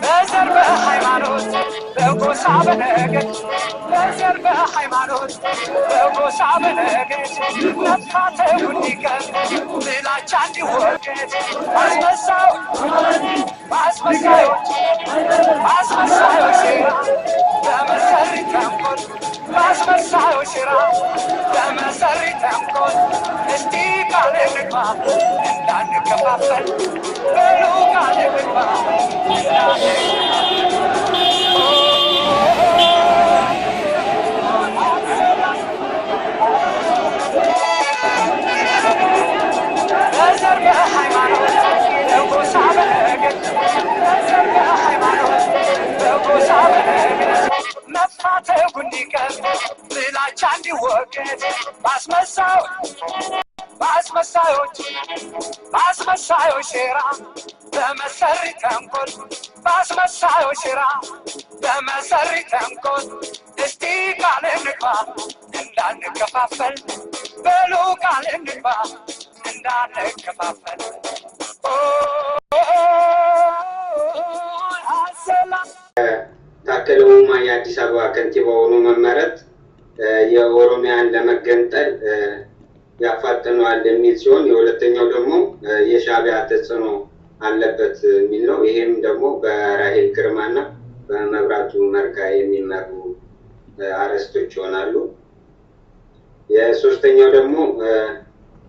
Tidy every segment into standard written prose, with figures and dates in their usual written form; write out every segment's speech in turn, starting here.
በዘር በሃይማኖት በጎሳ በነገድ በዘር በሃይማኖት በጎሳ በነገድ መፋተው እንዲቀር ጥላቻ እንዲወገድ አስመሳዮች ሴራ በመሰሪ ተንኮል አስመሳዮች ሴራ በመሰሪ ተንኮል እስቲ ቃል እንግባ እንዳንከፋፈል በሉ ቃል እንግባ በዘር በሃይማኖት በጎሳ በነገድ በዘር በሃይማኖት በጎሳ በነገድ መፋተው እንዲቀር ጥላቻ እንዲወገድ በአስመሳዮች ሴራ በመሰሪ ተንኮል በአስመሳዮች ሴራ በመሰሪ ተንኮል እስቲ ቃል እንግባ እንዳንከፋፈል በሉ ቃል እንግባ እንዳንከፋፈል ታከለ ኡማ የአዲስ አበባ ከንቲባ ሆኖ መመረጥ የኦሮሚያን ለመገንጠል ያፋጥነዋል የሚል ሲሆን የሁለተኛው ደግሞ የሻዕቢያ ተጽዕኖ አለበት የሚል ነው። ይሄም ደግሞ በራሄል ግርማና በመብራቱ መርጋ የሚመሩ አርዕስቶች ይሆናሉ። የሶስተኛው ደግሞ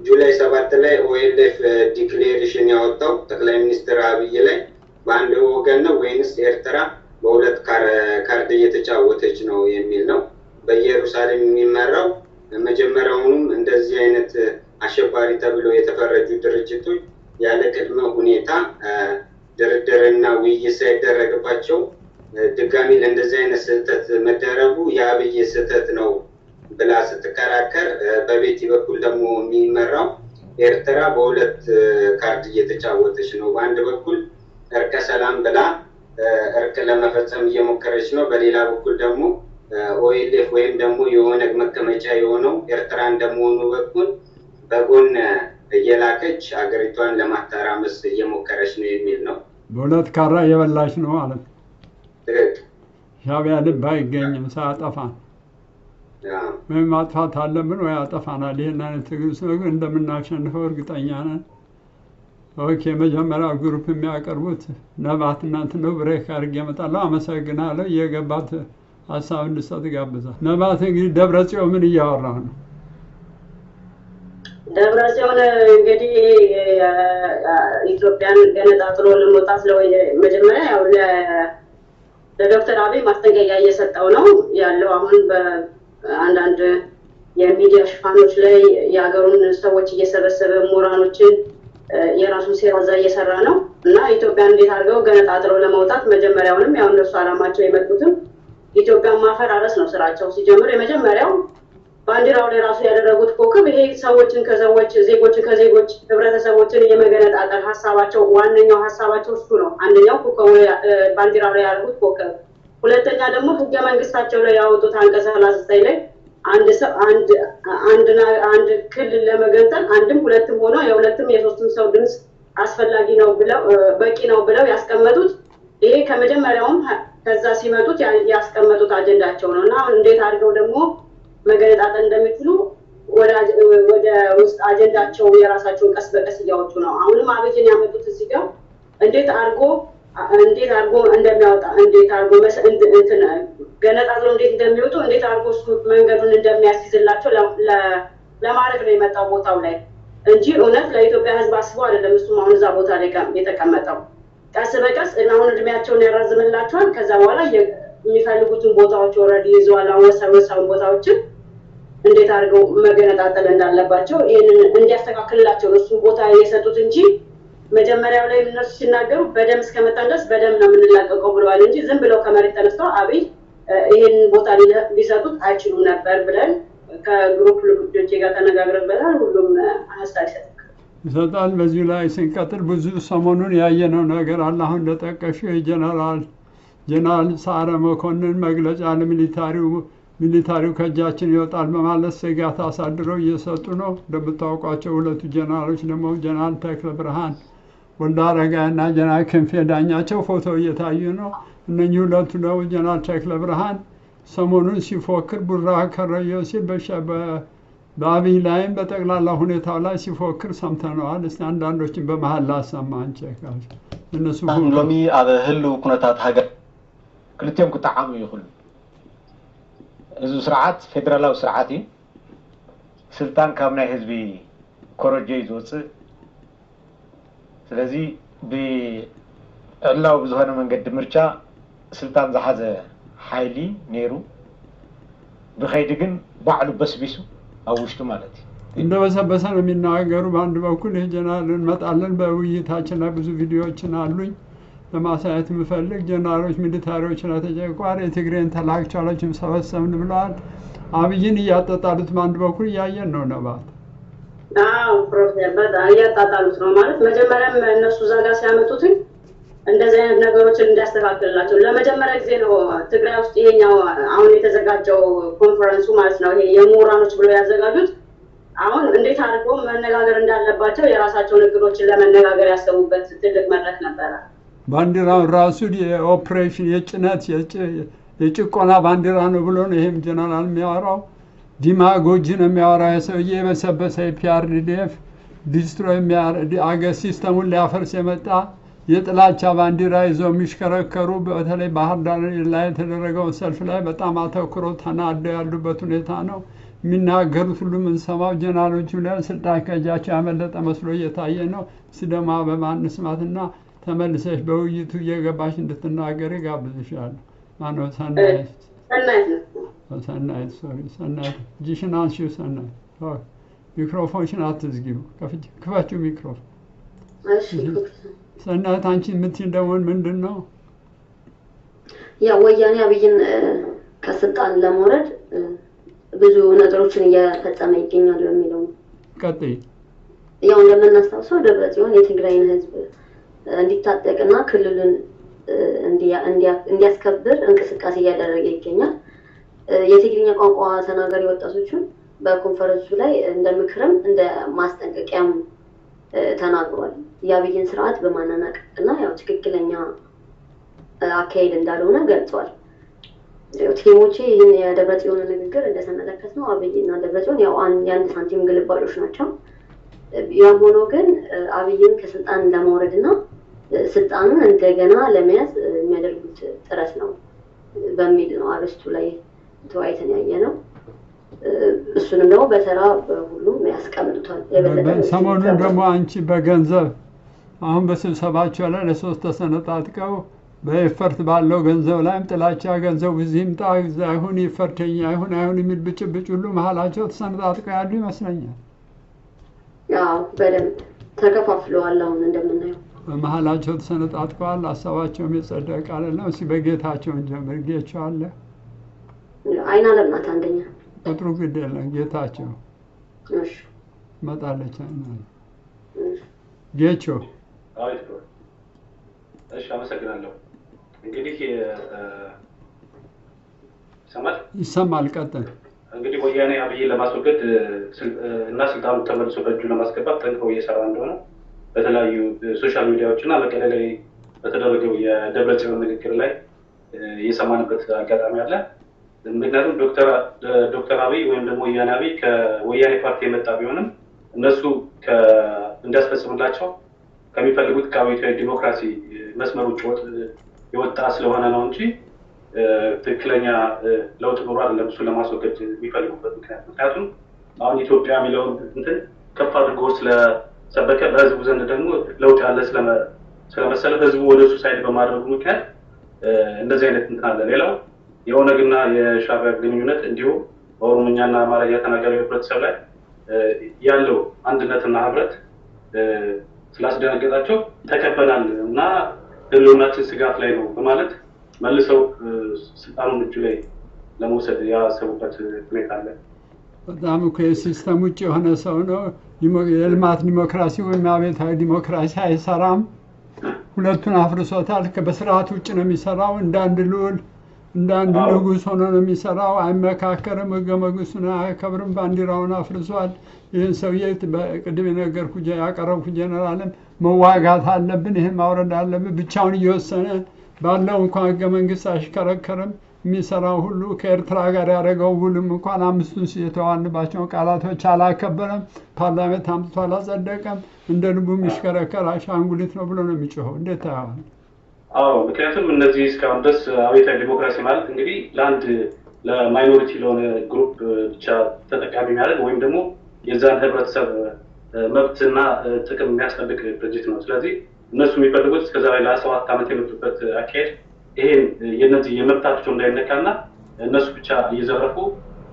ጁላይ 7 ላይ OLF ዲክሌሬሽን ያወጣው ጠቅላይ ሚኒስትር አብይ ላይ በአንድ ወገን ነው ወይንስ ኤርትራ በሁለት ካርድ እየተጫወተች ነው የሚል ነው። በኢየሩሳሌም የሚመራው መጀመሪያውንም እንደዚህ አይነት አሸባሪ ተብሎ የተፈረጁ ድርጅቶች ያለ ቅድመ ሁኔታ ድርድርና ውይይት ሳይደረግባቸው ድጋሚ ለእንደዚህ አይነት ስህተት መደረጉ የአብይ ስህተት ነው ብላ ስትከራከር፣ በቤቲ በኩል ደግሞ የሚመራው ኤርትራ በሁለት ካርድ እየተጫወተች ነው። በአንድ በኩል እርቀ ሰላም ብላ እርቅ ለመፈጸም እየሞከረች ነው። በሌላ በኩል ደግሞ OLF ወይም ደግሞ የኦነግ መቀመጫ የሆነው ኤርትራ እንደመሆኑ በኩል በጎን እየላከች አገሪቷን ለማተራመስ እየሞከረች ነው የሚል ነው። በሁለት ካራ እየበላች ነው ማለት ነው። ትክክል። ሻዕቢያ ልብ አይገኝም ሳያጠፋን ምን ማጥፋት አለብን ወይ ያጠፋናል። ይሄን አይነት ትግል እንደምናሸንፈው እርግጠኛ ነን። ኦኬ፣ መጀመሪያ ግሩፕ የሚያቀርቡት ነባት እናንተ ነው። ብሬክ አድርጌ እመጣለሁ። አመሰግናለሁ። የገባት ሀሳብ እንድሰጥ ጋብዛል። ነባት እንግዲህ ደብረጽዮን ምን እያወራ ነው? ደብረጽዮን እንግዲህ ኢትዮጵያን ገነጣጥሎ ለመውጣት መጀመሪያ ያው ለዶክተር አብይ ማስጠንቀቂያ እየሰጠው ነው ያለው። አሁን በአንዳንድ የሚዲያ ሽፋኖች ላይ የሀገሩን ሰዎች እየሰበሰበ ምሁራኖችን የራሱን ሴራ እየሰራ ነው እና ኢትዮጵያን እንዴት አድርገው ገነጣጥለው ለመውጣት መጀመሪያውንም ያው እነሱ አላማቸው የመጡትም ኢትዮጵያን ማፈራረስ ነው ስራቸው። ሲጀምር የመጀመሪያው ባንዲራው ላይ ራሱ ያደረጉት ኮከብ ይሄ ሰዎችን ከሰዎች ዜጎችን ከዜጎች ህብረተሰቦችን የመገነጣጠል ሀሳባቸው ዋነኛው ሀሳባቸው እሱ ነው። አንደኛው ኮከብ ባንዲራው ላይ ያደረጉት ኮከብ፣ ሁለተኛ ደግሞ ህገ መንግስታቸው ላይ ያወጡት አንቀጽ 39 ላይ አንድ ክልል ለመገንጠል አንድም ሁለትም ሆኖ የሁለትም የሶስትም ሰው ድምጽ አስፈላጊ ነው ብለው በቂ ነው ብለው ያስቀመጡት ይሄ ከመጀመሪያውም ከዛ ሲመጡት ያስቀመጡት አጀንዳቸው ነው እና እንዴት አድርገው ደግሞ መገነጣጠል እንደሚችሉ ወደ ውስጥ አጀንዳቸው የራሳቸውን ቀስ በቀስ እያወጡ ነው። አሁንም አብይን ያመጡት እዚህ ጋር እንዴት አድርጎ እንደሚያወጣ እንዴት አድርጎ ገነጣጥለው እንዴት እንደሚወጡ እንዴት አድርጎ እሱ መንገዱን እንደሚያስይዝላቸው ለማድረግ ነው የመጣው ቦታው ላይ እንጂ እውነት ለኢትዮጵያ ህዝብ አስቦ አይደለም። እሱም አሁን እዛ ቦታ ላይ የተቀመጠው ቀስ በቀስ አሁን እድሜያቸውን ያራዝምላቸዋል። ከዛ በኋላ የሚፈልጉትን ቦታዎች ኦልሬዲ ይዘዋል። ወሰን ቦታዎችን እንዴት አድርገው መገነጣጠል እንዳለባቸው ይሄንን እንዲያስተካክልላቸው እሱን ቦታ የሰጡት እንጂ መጀመሪያው ላይ እነሱ ሲናገሩ በደም እስከመጣን ድረስ በደም ነው የምንላቀቀው ብለዋል እንጂ ዝም ብለው ከመሬት ተነስተው አብይ ይሄንን ቦታ ሊሰጡት አይችሉም ነበር ብለን ከግሩፕ ልጆች ጋር ተነጋግረንበታል። ሁሉም ሀሳብ ይሰጣል። በዚህ ላይ ስንቀጥል ብዙ ሰሞኑን ያየነው ነገር አለ። አሁን እንደጠቀሽው ጀነራል ሰዓረ መኮንን መግለጫ ለሚሊታሪው ከእጃችን ይወጣል በማለት ስጋት አሳድረው እየሰጡ ነው። እንደምታውቋቸው ሁለቱ ጀነራሎች ደግሞ ጀነራል ተክለ ብርሃን ወልዳረጋና ጀነራል ክንፌ ዳኛቸው ፎቶ እየታዩ ነው። እነኚህ ሁለቱ ነው ጀነራል ተክለ ብርሃን ሰሞኑን ሲፎክር ቡራ ከረየው ሲል በአብይ ላይም በጠቅላላ ሁኔታው ላይ ሲፎክር ሰምተነዋል። እስቲ አንዳንዶችን በመሃል ላሰማ አንቸካሽ እነሱ ሎሚ አበ ህሉ ኩነታት ሀገር ክልቴም ቁጣዓሙ ይሁን እዚ ስርዓት ፌደራላዊ ስርዓት እዩ ስልጣን ካብ ናይ ህዝቢ ኮረጀ ይዝወፅእ ስለዚህ ብዕላው ብዝሆነ መንገዲ ምርጫ ስልጣን ዝሓዘ ሓይሊ ነይሩ ብኸይድ ግን ባዕሉ በስቢሱ አውሽቱ ማለት እንደበሰበሰ ነው የሚናገሩ። በአንድ በኩል ጀነራል እንመጣለን በውይይታችን ላይ ብዙ ቪዲዮዎችን አሉኝ ለማሳየት የምፈልግ ጀነራሎች ሚሊታሪዎች ላይ ተጨቋር የትግሬን ተላክቻሎችም ሰበሰብን ብለዋል። አብይን እያጣጣሉት በአንድ በኩል እያየን ነው ነባት። አዎ ፕሮፌሰር በጣም እያጣጣሉት ነው ማለት መጀመሪያም እነሱ ዛጋ ሲያመጡት እንደዚህ አይነት ነገሮችን እንዲያስተካክልላቸው ለመጀመሪያ ጊዜ ነው ትግራይ ውስጥ ይሄኛው አሁን የተዘጋጀው ኮንፈረንሱ ማለት ነው። ይሄ የምሁራኖች ብለው ያዘጋጁት አሁን እንዴት አድርገው መነጋገር እንዳለባቸው የራሳቸውን እቅዶችን ለመነጋገር ያሰቡበት ትልቅ መድረክ ነበረ። ባንዲራው ራሱ የኦፕሬሽን የጭነት የጭቆና ባንዲራ ነው ብሎ ነው ይሄም ጀነራል የሚያወራው። ዲማጎጂ ነው የሚያወራው የሰውዬ የበሰበሰ ፒአርዲኤፍ ዲስትሮይ የሚያደርግ አገር ሲስተሙን ሊያፈርስ የመጣ የጥላቻ ባንዲራ ይዘው የሚሽከረከሩ በተለይ ባህር ዳር ላይ የተደረገው ሰልፍ ላይ በጣም አተኩሮ ተናደው ያሉበት ሁኔታ ነው የሚናገሩት። ሁሉ የምንሰማው ጀነራሎችም ላይ ስልጣን ከእጃቸው ያመለጠ መስሎ እየታየ ነው። ሲደማ በማንስማትና ተመልሰሽ በውይይቱ እየገባሽ እንድትናገሪ ጋብዝሻለሁ። ማነው ሰናይት ሰናይት ጂሽን አንሺው ሰናይት ሚክሮፎንሽን አትዝጊው ክፈችው ሚክሮፎን። ሰናይት አንቺ የምትይኝ ደግሞ ምንድን ነው? ያው ወያኔ አብይን ከስልጣን ለመውረድ ብዙ ነገሮችን እየፈጸመ ይገኛል የሚለው ቀጥይ። ያው እንደምናስታውሰው ደብረጽዮን የትግራይን ህዝብ እንዲታጠቅና ክልልን እንዲያስከብር እንቅስቃሴ እያደረገ ይገኛል። የትግርኛ ቋንቋ ተናጋሪ ወጣቶችን በኮንፈረንሱ ላይ እንደ ምክርም እንደ ማስጠንቀቂያም ተናግሯል። የአብይን ስርዓት በማናናቅ እና ያው ትክክለኛ አካሄድ እንዳልሆነ ገልጿል። ቲሞቼ ይህን የደብረጽዮን ንግግር እንደተመለከት ነው አብይና ደብረጽዮን ያው የአንድ ሳንቲም ግልባሎች ናቸው። ያም ሆኖ ግን አብይን ከስልጣን ለማውረድና ስልጣኑን እንደገና ለመያዝ የሚያደርጉት ጥረት ነው በሚል ነው አርስቱ ላይ ተወያይተን ያየነው። እሱንም ደግሞ በተራ ሁሉም ያስቀምጡታል። ሰሞኑን ደግሞ አንቺ በገንዘብ አሁን በስብሰባቸው ላይ ለሶስት ተሰነጣጥቀው በኤፈርት ባለው ገንዘብ ላይም ጥላቻ ገንዘብ እዚህም ጣ ይሁን ይፈርተኛ ይሁን አይሁን የሚል ብጭብጭ ሁሉ መሀላቸው ተሰነጣጥቀው ያሉ ይመስለኛል። ያው በደንብ ተከፋፍለዋል። አሁን እንደምናየው በመሀላቸው ተሰነጣጥቀዋል። ሀሳባቸውም የጸደቀ አይደለም። እስኪ በጌታቸው እንጀምር። ጌታቸው አለ አይና ለምናት አንደኛ ቁጥሩ ግድ የለም ጌታቸው እሺ መጣለች አይና ጌቾ አይቶ እሺ አመሰግናለሁ። እንግዲህ ይሰማል ቀጥል። እንግዲህ ወያኔ አብይን ለማስወገድ እና ስልጣኑን ተመልሶ በእጁ ለማስገባት ጠንክሮ እየሰራ እንደሆነ በተለያዩ ሶሻል ሚዲያዎች እና መቀሌ ላይ በተደረገው የደብረጽዮን ንግግር ላይ የሰማንበት አጋጣሚ አለ። ምክንያቱም ዶክተር አብይ ወይም ደግሞ ወያኔ አብይ ከወያኔ ፓርቲ የመጣ ቢሆንም እነሱ እንዲያስፈጽምላቸው ከሚፈልጉት ከአብዮታዊ ዲሞክራሲ መስመሮች የወጣ ስለሆነ ነው እንጂ ትክክለኛ ለውጥ ኖሮ አይደለም እሱን ለማስወገድ የሚፈልጉበት ምክንያት። ምክንያቱም አሁን ኢትዮጵያ የሚለውን እንትን ከፍ አድርጎ ስለሰበከ በህዝቡ ዘንድ ደግሞ ለውጥ ያለ ስለመሰለ ህዝቡ ወደ እሱ ሳይድ በማድረጉ ምክንያት እንደዚህ አይነት እንትን አለ። ሌላው የኦነግና የሻዕቢያ ግንኙነት እንዲሁም በኦሮምኛና አማርኛ ተናጋሪ ህብረተሰብ ላይ ያለው አንድነትና ህብረት ስላስደነገጣቸው ተከበናል እና ህልውናችን ስጋት ላይ ነው በማለት መልሰው ስልጣኑን እጁ ላይ ለመውሰድ ያሰቡበት ሁኔታ አለ። በጣም እኮ የሲስተም ውጭ የሆነ ሰው ነው። የልማት ዲሞክራሲ ወይም አብዮታዊ ዲሞክራሲ አይሰራም። ሁለቱን አፍርሶታል። በስርዓት ውጭ ነው የሚሰራው። እንዳንድ ልዑል እንደ አንድ ንጉስ ሆኖ ነው የሚሰራው። አይመካከርም፣ ህገ መንግስቱን አያከብርም፣ ባንዲራውን አፍርሷል። ይህን ሰውዬ ቅድም የነገርኩህ ያቀረብኩ ጀነራልም መዋጋት አለብን፣ ይህን ማውረድ አለብን። ብቻውን እየወሰነ ባለው እንኳን ህገ መንግስት አሽከረከርም። የሚሰራው ሁሉ ከኤርትራ ጋር ያደረገው ውልም እንኳን 5ቱን የተዋንባቸውን ቃላቶች አላከበረም። ፓርላሜንት አምጥቶ አላጸደቀም። እንደ ልቡ የሚሽከረከር አሻንጉሊት ነው ብሎ ነው የሚጮኸው። እንዴት ታየዋለህ? አዎ፣ ምክንያቱም እነዚህ እስካሁን ድረስ አብዮታዊ ዲሞክራሲ ማለት እንግዲህ ለአንድ ለማይኖሪቲ ለሆነ ግሩፕ ብቻ ተጠቃሚ የሚያደርግ ወይም ደግሞ የዛን ህብረተሰብ መብትና ጥቅም የሚያስጠብቅ ድርጅት ነው። ስለዚህ እነሱ የሚፈልጉት እስከዛሬ ለ17 ዓመት የመጡበት አካሄድ ይሄን የነዚህ የመብታቸው እንዳይነካና እነሱ ብቻ እየዘረፉ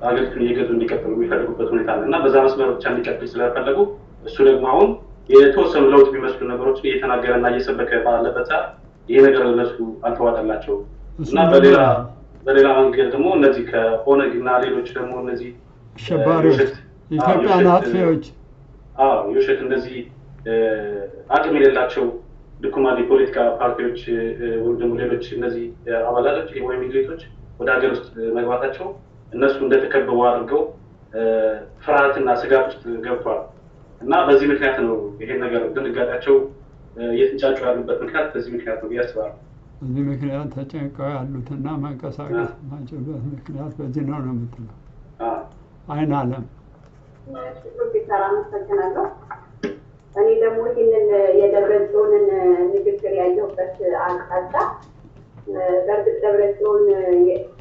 አገሪቱን እየገዙ እንዲቀጥሉ የሚፈልጉበት ሁኔታ ነው እና በዛ መስመር ብቻ እንዲቀጥል ስለፈለጉ እሱ ደግሞ አሁን የተወሰኑ ለውጥ የሚመስሉ ነገሮችን እየተናገረና እየሰበከ ባለበት ሰዓት ይሄ ነገር ለነሱ አልተዋጠላቸውም እና በሌላ መንገድ ደግሞ እነዚህ ከኦነግ እና ሌሎች ደግሞ እነዚህ አሸባሪዎች ኢትዮጵያን አጥፊዎች የውሸት እነዚህ አቅም የሌላቸው ድኩማን የፖለቲካ ፓርቲዎች ወይም ደግሞ ሌሎች እነዚህ አባላቶች ወይም ሚሊቶች ወደ ሀገር ውስጥ መግባታቸው እነሱ እንደተከበቡ አድርገው ፍርሃትና ስጋት ውስጥ ገብቷል እና በዚህ ምክንያት ነው ይሄን ነገር ድንጋጤያቸው እየተንጫጩ ያሉበት ምክንያት በዚህ ምክንያት ነው ያስባሉ። በዚህ ምክንያት ተጨንቀው ያሉትና መንቀሳቀስ ማይችሉበት ምክንያት በዚህ ነው የምትለው? አይን አለም ፕሮፌሰር አመሰግናለሁ። እኔ ደግሞ ይህንን የደብረጽዮንን ንግግር ያየሁበት አቅጣጫ በእርግጥ ደብረጽዮን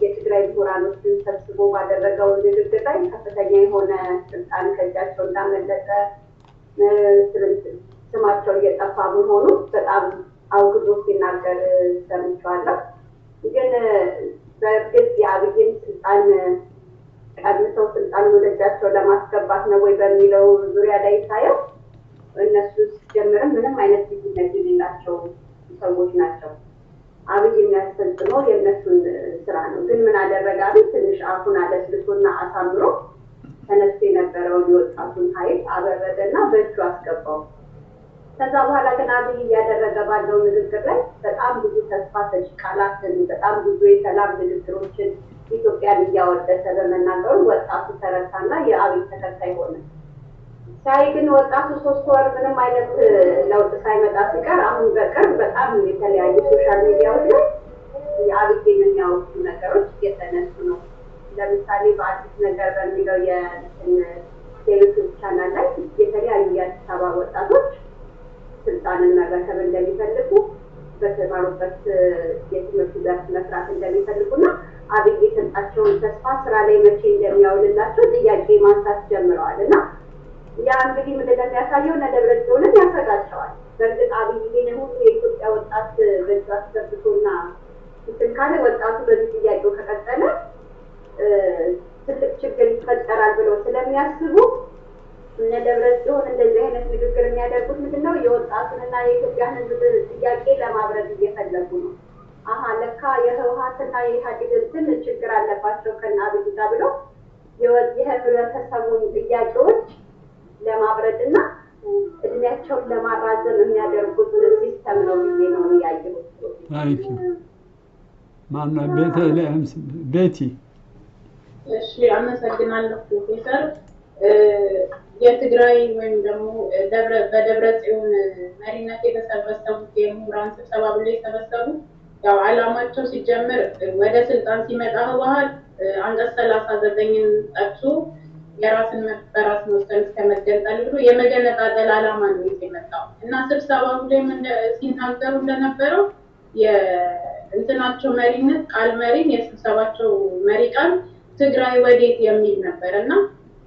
የትግራይ ምሁራኖችን ሰብስቦ ባደረገው ንግግር ላይ ከፍተኛ የሆነ ስልጣን ከእጃቸው እንዳመለጠ ስማቸው እየጠፋ መሆኑ በጣም አውግዞ ሲናገር ሰምቼዋለሁ። ግን በእርግጥ የአብይን ስልጣን ቀድመው ስልጣን ወደ እጃቸው ለማስገባት ነው ወይ በሚለው ዙሪያ ላይ ሳየው እነሱ ሲጀምርም ምንም አይነት ልዩነት የሌላቸው ሰዎች ናቸው። አብይ የሚያስፈጽመው የእነሱን ስራ ነው። ግን ምን አደረገ አብይ? ትንሽ አፉን አለስልሶና አሳምሮ ተነስቶ የነበረውን የወጣቱን ኃይል አበረደና በእጁ አስገባው። ከዛ በኋላ ግን አብይ እያደረገ ባለው ንግግር ላይ በጣም ብዙ ተስፋ ሰጪ ቃላትን፣ በጣም ብዙ የሰላም ንግግሮችን ኢትዮጵያን እያወደሰ በመናገሩ ወጣቱ ተረታና የአብይ ተከታይ ሆነ። ሳይ ግን ወጣቱ 3 ወር ምንም አይነት ለውጥ ሳይመጣ ሲቀር አሁን በቅርብ በጣም የተለያዩ ሶሻል ሚዲያዎች ላይ የአብይን የሚያወጡ ነገሮች እየተነሱ ነው። ለምሳሌ በአዲስ ነገር በሚለው የዩቲዩብ ቻናል ላይ የተለያዩ የአዲስ አበባ ወጣቶች ስልጣንን መረከብ እንደሚፈልጉ በተማሩበት የትምህርት ዘርፍ መስራት እንደሚፈልጉና አብይ የሰጣቸውን ተስፋ ስራ ላይ መቼ እንደሚያውልላቸው ጥያቄ ማንሳት ጀምረዋል እና ያ እንግዲህ ምንድን ነው የሚያሳየው? ደብረጽዮንን ያሰጋቸዋል። በእርግጥ አብይ ይህን ሁሉ የኢትዮጵያ ወጣት በእጁ አስገብቶና እንትን ካለ ወጣቱ በዚህ ጥያቄው ከቀጠለ ትልቅ ችግር ይፈጠራል ብለው ስለሚያስቡ እነ ደብረጽዮን እንደዚህ አይነት ንግግር የሚያደርጉት ምንድነው የወጣቱንና የኢትዮጵያን ሕዝብ ጥያቄ ለማብረድ እየፈለጉ ነው። አሃ ለካ የህወሓትና የኢህአዴግ እንትን ችግር አለባቸው ከነ አብይ ጋር ብለው የህብረተሰቡን ጥያቄዎች ለማብረድና እድሜያቸውን ለማራዘም የሚያደርጉት ሲስተም ነው ብዬ ነው ያየሁት። ታንኪ ማና ቤቲ እሺ አመሰግናለሁ ፕሮፌሰር። የትግራይ ወይም ደግሞ በደብረጽዮን መሪነት የተሰበሰቡት የምሁራን ስብሰባ ብለው የተሰበሰቡ ያው ዓላማቸው ሲጀምር ወደ ስልጣን ሲመጣ ህወሓት አንቀጽ 39ን ጠቅሶ የራስን መብት በራስ መወሰን እስከመገንጠል ብሎ የመገነጣጠል ዓላማ ነው የመጣው እና ስብሰባው ላይ ሲናገሩ እንደነበረው የእንትናቸው መሪነት ቃል መሪን የስብሰባቸው መሪ ቃል ትግራይ ወዴት የሚል ነበር እና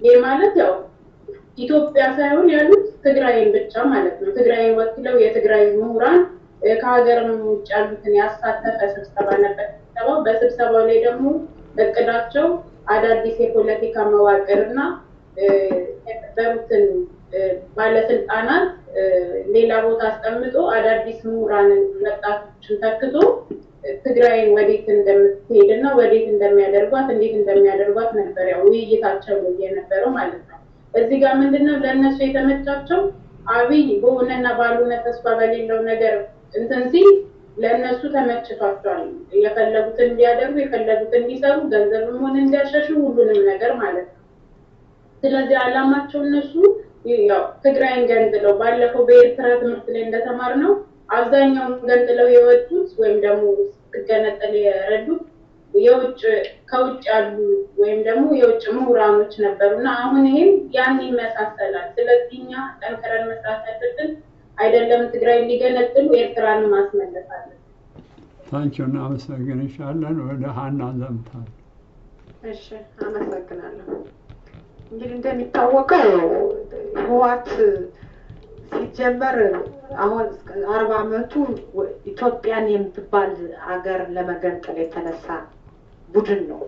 ይህ ማለት ያው ኢትዮጵያ ሳይሆን ያሉት ትግራይን ብቻ ማለት ነው። ትግራይን ወክለው የትግራይ ምሁራን ከሀገርም ውጭ ያሉትን ያሳተፈ ስብሰባ ነበር። በስብሰባው ላይ ደግሞ እቅዳቸው አዳዲስ የፖለቲካ መዋቅርና የነበሩትን ባለስልጣናት ሌላ ቦታ አስቀምጦ አዳዲስ ምሁራንን ወጣቶችን ተክቶ ትግራይን ወዴት እንደምትሄድና ወዴት እንደሚያደርጓት እንዴት እንደሚያደርጓት ነበር ያው ውይይታቸው የነበረው ማለት ነው። እዚህ ጋር ምንድነው ለነሱ የተመቻቸው አብይ በሆነና ባልሆነ ተስፋ በሌለው ነገር እንትን ሲል ለእነሱ ተመችቷቸዋል። የፈለጉትን እንዲያደርጉ የፈለጉትን እንዲሰሩ ገንዘብም ሆነ እንዲያሻሽሉ ሁሉንም ነገር ማለት ነው። ስለዚህ ዓላማቸው እነሱ ያው ትግራይን ገንጥለው ባለፈው በኤርትራ ትምህርት ላይ እንደተማርነው አብዛኛውን ገንጥለው የወጡት ወይም ደግሞ ትገነጠል የረዱት ከውጭ ያሉ ወይም ደግሞ የውጭ ምሁራኖች ነበሩና አሁን ይሄም ያን ይመሳሰላል። ስለዚህ እኛ ጠንክረን መስራት አለብን። አይደለም ትግራይ ሊገነጥሉ ኤርትራን ማስመለስ አለብን። ታንኪዩ እና አመሰግንሻለን። ወደ ሀና ዘምታል። እሺ አመሰግናለሁ። እንግዲህ እንደሚታወቀው ህወሓት ሲጀመር አሁን 40 አመቱ ኢትዮጵያን የምትባል ሀገር ለመገንጠል የተነሳ ቡድን ነው።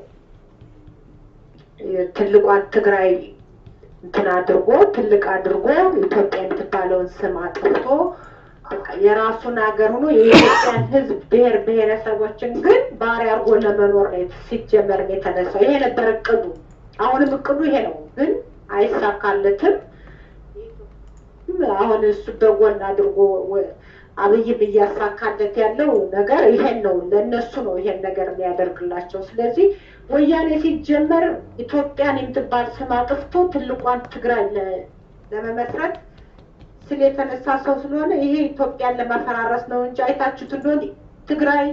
ትልቋን ትግራይ እንትን አድርጎ ትልቅ አድርጎ ኢትዮጵያ የምትባለውን ስም አጥፍቶ የራሱን ሀገር ሆኖ የኢትዮጵያን ህዝብ ብሔር ብሔረሰቦችን ግን ባሪያ አድርጎ ለመኖር ሲጀመር የተነሳው ይሄ ነበር እቅዱ። አሁንም እቅዱ ይሄ ነው፣ ግን አይሳካለትም። አሁን እሱ በጎን አድርጎ አብይም እያሳካለት ያለው ነገር ይሄን ነው። ለነሱ ነው ይሄን ነገር የሚያደርግላቸው። ስለዚህ ወያኔ ሲጀመር ኢትዮጵያን የምትባል ስም አጥፍቶ ትልቋን ትግራይ ለመመስረት ስለ የተነሳ ሰው ስለሆነ ይሄ ኢትዮጵያን ለማፈራረስ ነው እንጂ አይታችሁት እንደሆነ ትግራይ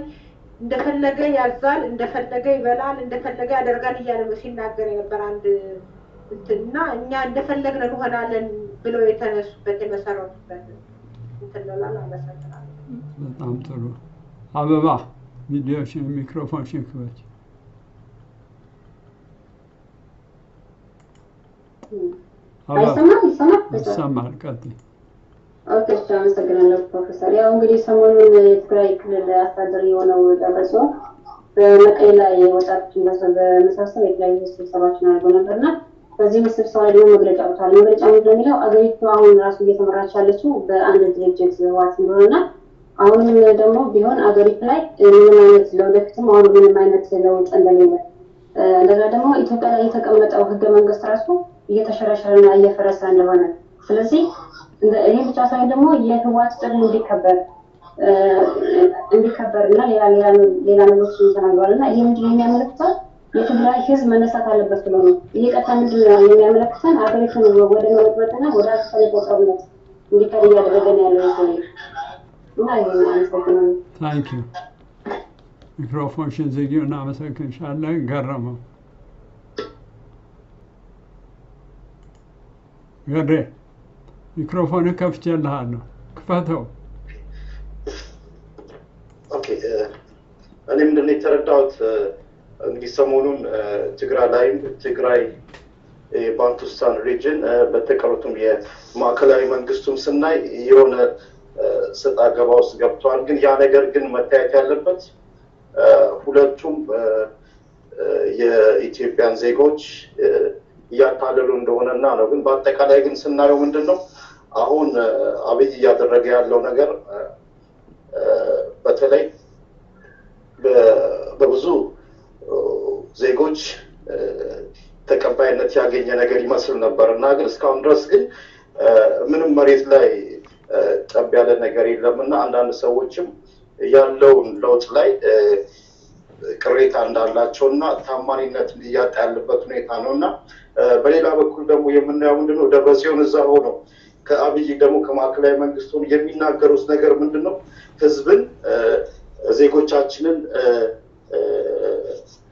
እንደፈለገ ያዛል፣ እንደፈለገ ይበላል፣ እንደፈለገ ያደርጋል እያለ ነው ሲናገር የነበር አንድ እንትና እኛ እንደፈለግን እንሆናለን ብለው የተነሱበት የመሰረቱበት እንትን ነው። አመሰግናለሁ። በጣም ጥሩ። አበባ ቪዲዮሽን ሚክሮፎንሽን ክፈች። ይሰማል። ቀጥይ። ኦኬ፣ አመሰግናለሁ ፕሮፌሰር። ያው እንግዲህ ሰሞኑን የትግራይ ክልል አስተዳደር የሆነው ደብረጽዮን በመቀሌ ላይ ወጣቶችን በመሰብሰብ የተለያዩ ስብሰባዎችን አድርገው ነበርና በዚህ ስብሰባ ላይ ደግሞ መግለጫ አውጥተዋል። መግለጫ ምንድን ነው የሚለው? አገሪቱ አሁን ራሱ እየተመራች ያለችው በአንድ ድርጅት ህወሓት እንደሆነና አሁንም ደግሞ ቢሆን አገሪቱ ላይ ምንም አይነት ለወደፊትም አሁን ምንም አይነት ለውጥ እንደሌለ እንደዛ ደግሞ ኢትዮጵያ ላይ የተቀመጠው ህገ መንግስት ራሱ እየተሸረሸረና እየፈረሰ እንደሆነ ስለዚህ ይሄ ብቻ ሳይሆን ደግሞ የህወሓት ጥሪ እንዲከበርና ሌላ ነገሮች ተናግረዋልና ይሄ ምንድን ነው የሚያመለክተው? የትግራይ ህዝብ መነሳት አለበት ብሎ ነው። ይሄ ቀጥታ ምንድን ነው የሚያመለክተን? አገሪቱን ወደ መበጥበጥና ወደ አስፈላጊ ጦርነት እንዲካሄድ እያደረገ ነው ያለው ሰው እና ይሄ ነው። ታንክ ዩ። ሚክሮፎንሽን ዝጊው እና አመሰግንሻለሁ። ገረመው ገሬ ሚክሮፎን ከፍቼልሃለሁ፣ ክፈተው። ኦኬ፣ እኔ ምንድን ነው የተረዳሁት እንግዲህ ሰሞኑን ትግራይ ባንቱስታን ሪጅን በተቀሩትም የማዕከላዊ መንግስቱም ስናይ የሆነ ሰጣ ገባ ውስጥ ገብተዋል። ግን ያ ነገር ግን መታየት ያለበት ሁለቱም የኢትዮጵያን ዜጎች እያታለሉ እንደሆነና ነው። ግን በአጠቃላይ ግን ስናየው ምንድነው አሁን አብይ እያደረገ ያለው ነገር በተለይ በብዙ ዜጎች ተቀባይነት ያገኘ ነገር ይመስል ነበርና ግን እስካሁን ድረስ ግን ምንም መሬት ላይ ጠብ ያለ ነገር የለምና አንዳንድ ሰዎችም ያለውን ለውጥ ላይ ቅሬታ እንዳላቸውና ታማኝነት እያጣ ያለበት ሁኔታ ነውና በሌላ በኩል ደግሞ የምናየው ምንድነው ደብረጽዮን እዛ ሆኖ ከአብይ ደግሞ ከማዕከላዊ መንግስቱ የሚናገሩት ነገር ምንድነው ህዝብን ዜጎቻችንን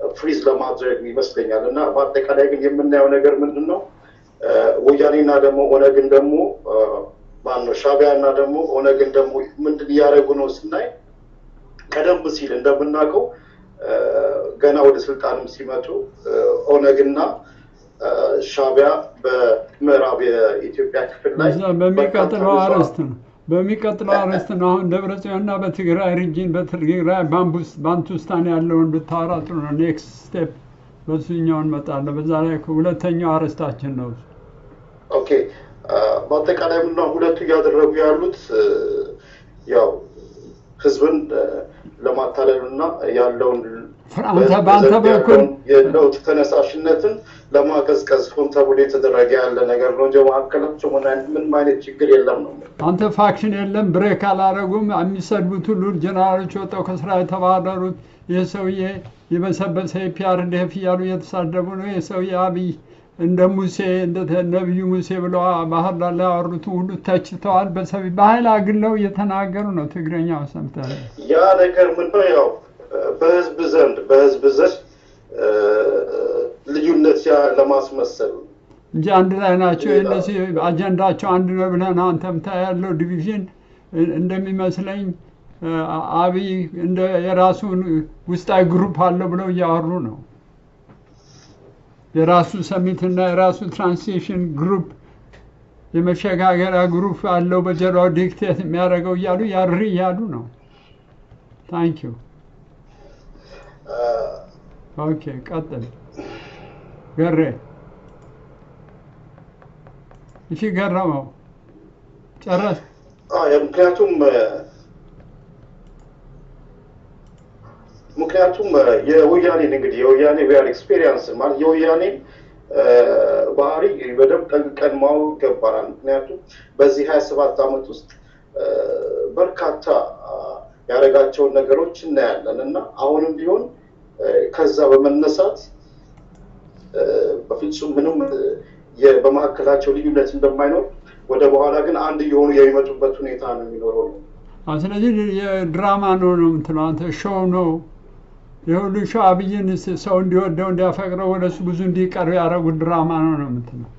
ፍሪዝ ለማድረግ ይመስለኛል እና በአጠቃላይ ግን የምናየው ነገር ምንድነው ወያኔና ደግሞ ኦነግን ደግሞ ማነው ሻዕቢያና ደግሞ ኦነግን ደግሞ ምንድን ያደረጉ ነው ስናይ ቀደም ሲል እንደምናውቀው ገና ወደ ስልጣንም ሲመጡ ኦነግና ሻዕቢያ በምዕራብ የኢትዮጵያ ክፍል ላይ በሚቀጥለው አርዕስት ነው። አሁን ደብረጽዮንና በትግራይ ሪጅን በትግራይ ባንቱስታን ያለውን ብታወራ ጥሩ ነው። ኔክስት ስቴፕ በሱኛው እንመጣለን። በዛ ላይ ሁለተኛው አርዕስታችን ነው። ኦኬ፣ በአጠቃላይ ምንድነው ሁለቱ እያደረጉ ያሉት ያው ህዝብን ለማታለልና ያለውን አንተ ባንተ በኩል የለውጥ ተነሳሽነትን ለማቀዝቀዝ ሆን ተብሎ የተደረገ ያለ ነገር ነው እንጂ ማከለቸው ምን አይነት ችግር የለም ነው። አንተ ፋክሽን የለም ብሬክ አላረጉም የሚሰድቡት ሁሉ ጀነራሎች ወጣው ከስራ የተባረሩት የሰውዬ የበሰበሰ ፒአርዲኤፍ ያሉ የተሳደቡ ነው። የሰውዬ አብይ እንደ ሙሴ እንደ ነብዩ ሙሴ ብለው ባህር ዳር ላይ አወሩት ሁሉ ተችተዋል። በኃይል አግለው እየተናገሩ ነው። ትግረኛው ሰምተሃል? ያ ነገር ምን ነው ያው በህዝብ ዘንድ ልዩነት ለማስመሰል እንጂ አንድ ላይ ናቸው። እነዚህ አጀንዳቸው አንድ ነው ብለን አንተም ታያለው። ዲቪዥን እንደሚመስለኝ አብይ እንደ የራሱን ውስጣዊ ግሩፕ አለው ብለው እያወሩ ነው። የራሱ ሰሚትና የራሱ ትራንሲሽን ግሩፕ የመሸጋገሪያ ግሩፕ አለው በጀርባው ዲክቴት የሚያደርገው እያሉ ነው። ታንክ ዩ ኦኬ ቀጥል ገሬ እሺ ገረመው ጨረስ ምክንያቱም የወያኔን እንግዲህ የወያኔ ሪያል ኤክስፒሪየንስ ማለት የወያኔ ባህሪ በደንብ ጠንቅቀን ማወቅ ይገባናል። ምክንያቱም በዚህ 27 ዓመት ውስጥ በርካታ ያደረጋቸውን ነገሮች እናያለን እና አሁንም ቢሆን ከዛ በመነሳት በፍጹም ምንም በመካከላቸው ልዩነት እንደማይኖር ወደ በኋላ ግን አንድ የሆኑ የሚመጡበት ሁኔታ ነው የሚኖረው ነው። ስለዚህ የድራማ ነው የምትለው አንተ ሾው ነው የሁሉ ሾው አብይን ሰው እንዲወደው እንዲያፈቅረው ወደሱ ብዙ እንዲቀርብ ያደረጉት ድራማ ነው የምትለው?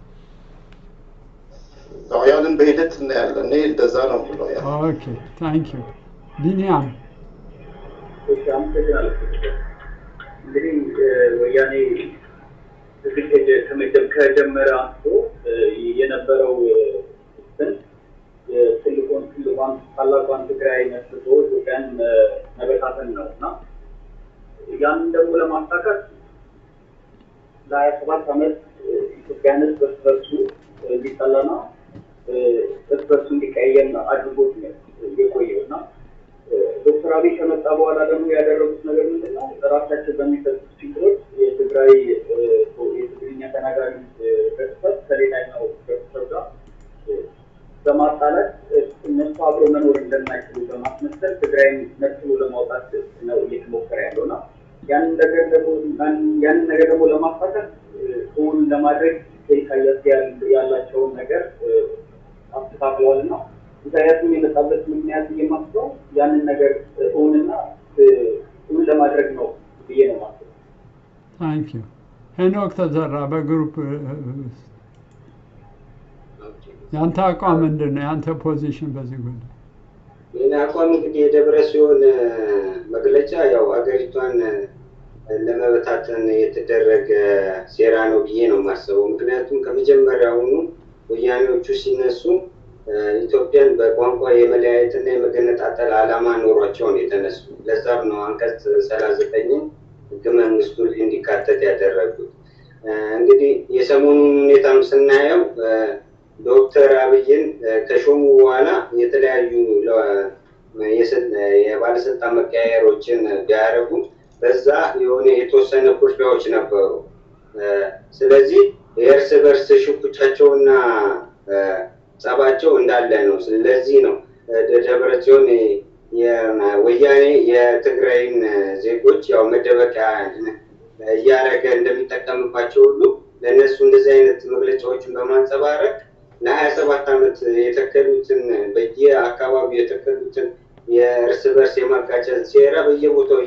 ያንን በሂደት እናያለን። እኔ እንደዛ ነው ብለው ያ ኦኬ ታንክ ዩ ቢኒያም እንግዲህ ወያኔ ከጀመረ አንስቶ የነበረው ትልቋን ታላቋን ትግራይ መስርቶ ኢትዮጵያን መበታተን ነው እና ያንን ደግሞ ለማሳካት ለ27 ዓመት ኢትዮጵያን እርስ በርሱ እንዲጠላና እርስ በርሱ እንዲቀየም አድርጎት የቆየው እና ዶክተር አብይ ከመጣ በኋላ ደግሞ ያደረጉት ነገር ምንድን ነው? ራሳቸው በሚሰጡት ችግሮች የትግራይ የትግርኛ ተናጋሪ ህብረተሰብ ከሌላኛው ህብረተሰብ ጋር በማጣላት እነሱ አብሮ መኖር እንደማይችሉ በማስመሰል ትግራይን ነጥሎ ለማውጣት ነው እየተሞከረ ያለው እና ያንን ነገር ደግሞ ለማሳካት እውን ለማድረግ ኢሳያስ ያላቸውን ነገር አስተካክለዋል እና ኢሳያስም የመጣበት ምክንያት የማስበው ያንን ነገር እውን ለማድረግ ነው ብዬ ነው የማስበው። ታንክ ዩ ሄኖክ ተዘራ በግሩፕ ያንተ አቋም ምንድን ነው? ያንተ ፖዚሽን በዚህ ጉዳይ? የኔ አቋም እንግዲህ የደብረ ሲሆን መግለጫ ያው አገሪቷን ለመበታተን የተደረገ ሴራ ነው ብዬ ነው የማስበው። ምክንያቱም ከመጀመሪያውኑ ወያኔዎቹ ሲነሱ ኢትዮጵያን በቋንቋ የመለያየትና የመገነጣጠል ዓላማ ኖሯቸው ነው የተነሱ። ለዛም ነው አንቀጽ 39 ህገ መንግስቱ እንዲካተት ያደረጉት። እንግዲህ የሰሞኑን ሁኔታም ስናየው ዶክተር አብይን ከሾሙ በኋላ የተለያዩ የባለስልጣን መቀያየሮችን ቢያደርጉ በዛ የሆነ የተወሰነ ኩርፊያዎች ነበሩ። ስለዚህ የእርስ በርስ ሽኩቻቸውና ጸባቸው እንዳለ ነው። ስለዚህ ነው ደብረጽዮን ወያኔ የትግራይን ዜጎች ያው መደበቂያ እያደረገ እንደሚጠቀምባቸው ሁሉ ለእነሱ እንደዚህ አይነት መግለጫዎችን በማንጸባረቅ ለ27 ዓመት የተከሉትን በየአካባቢው የተከሉትን የእርስ በርስ የማጋጨት ሴራ በየቦታው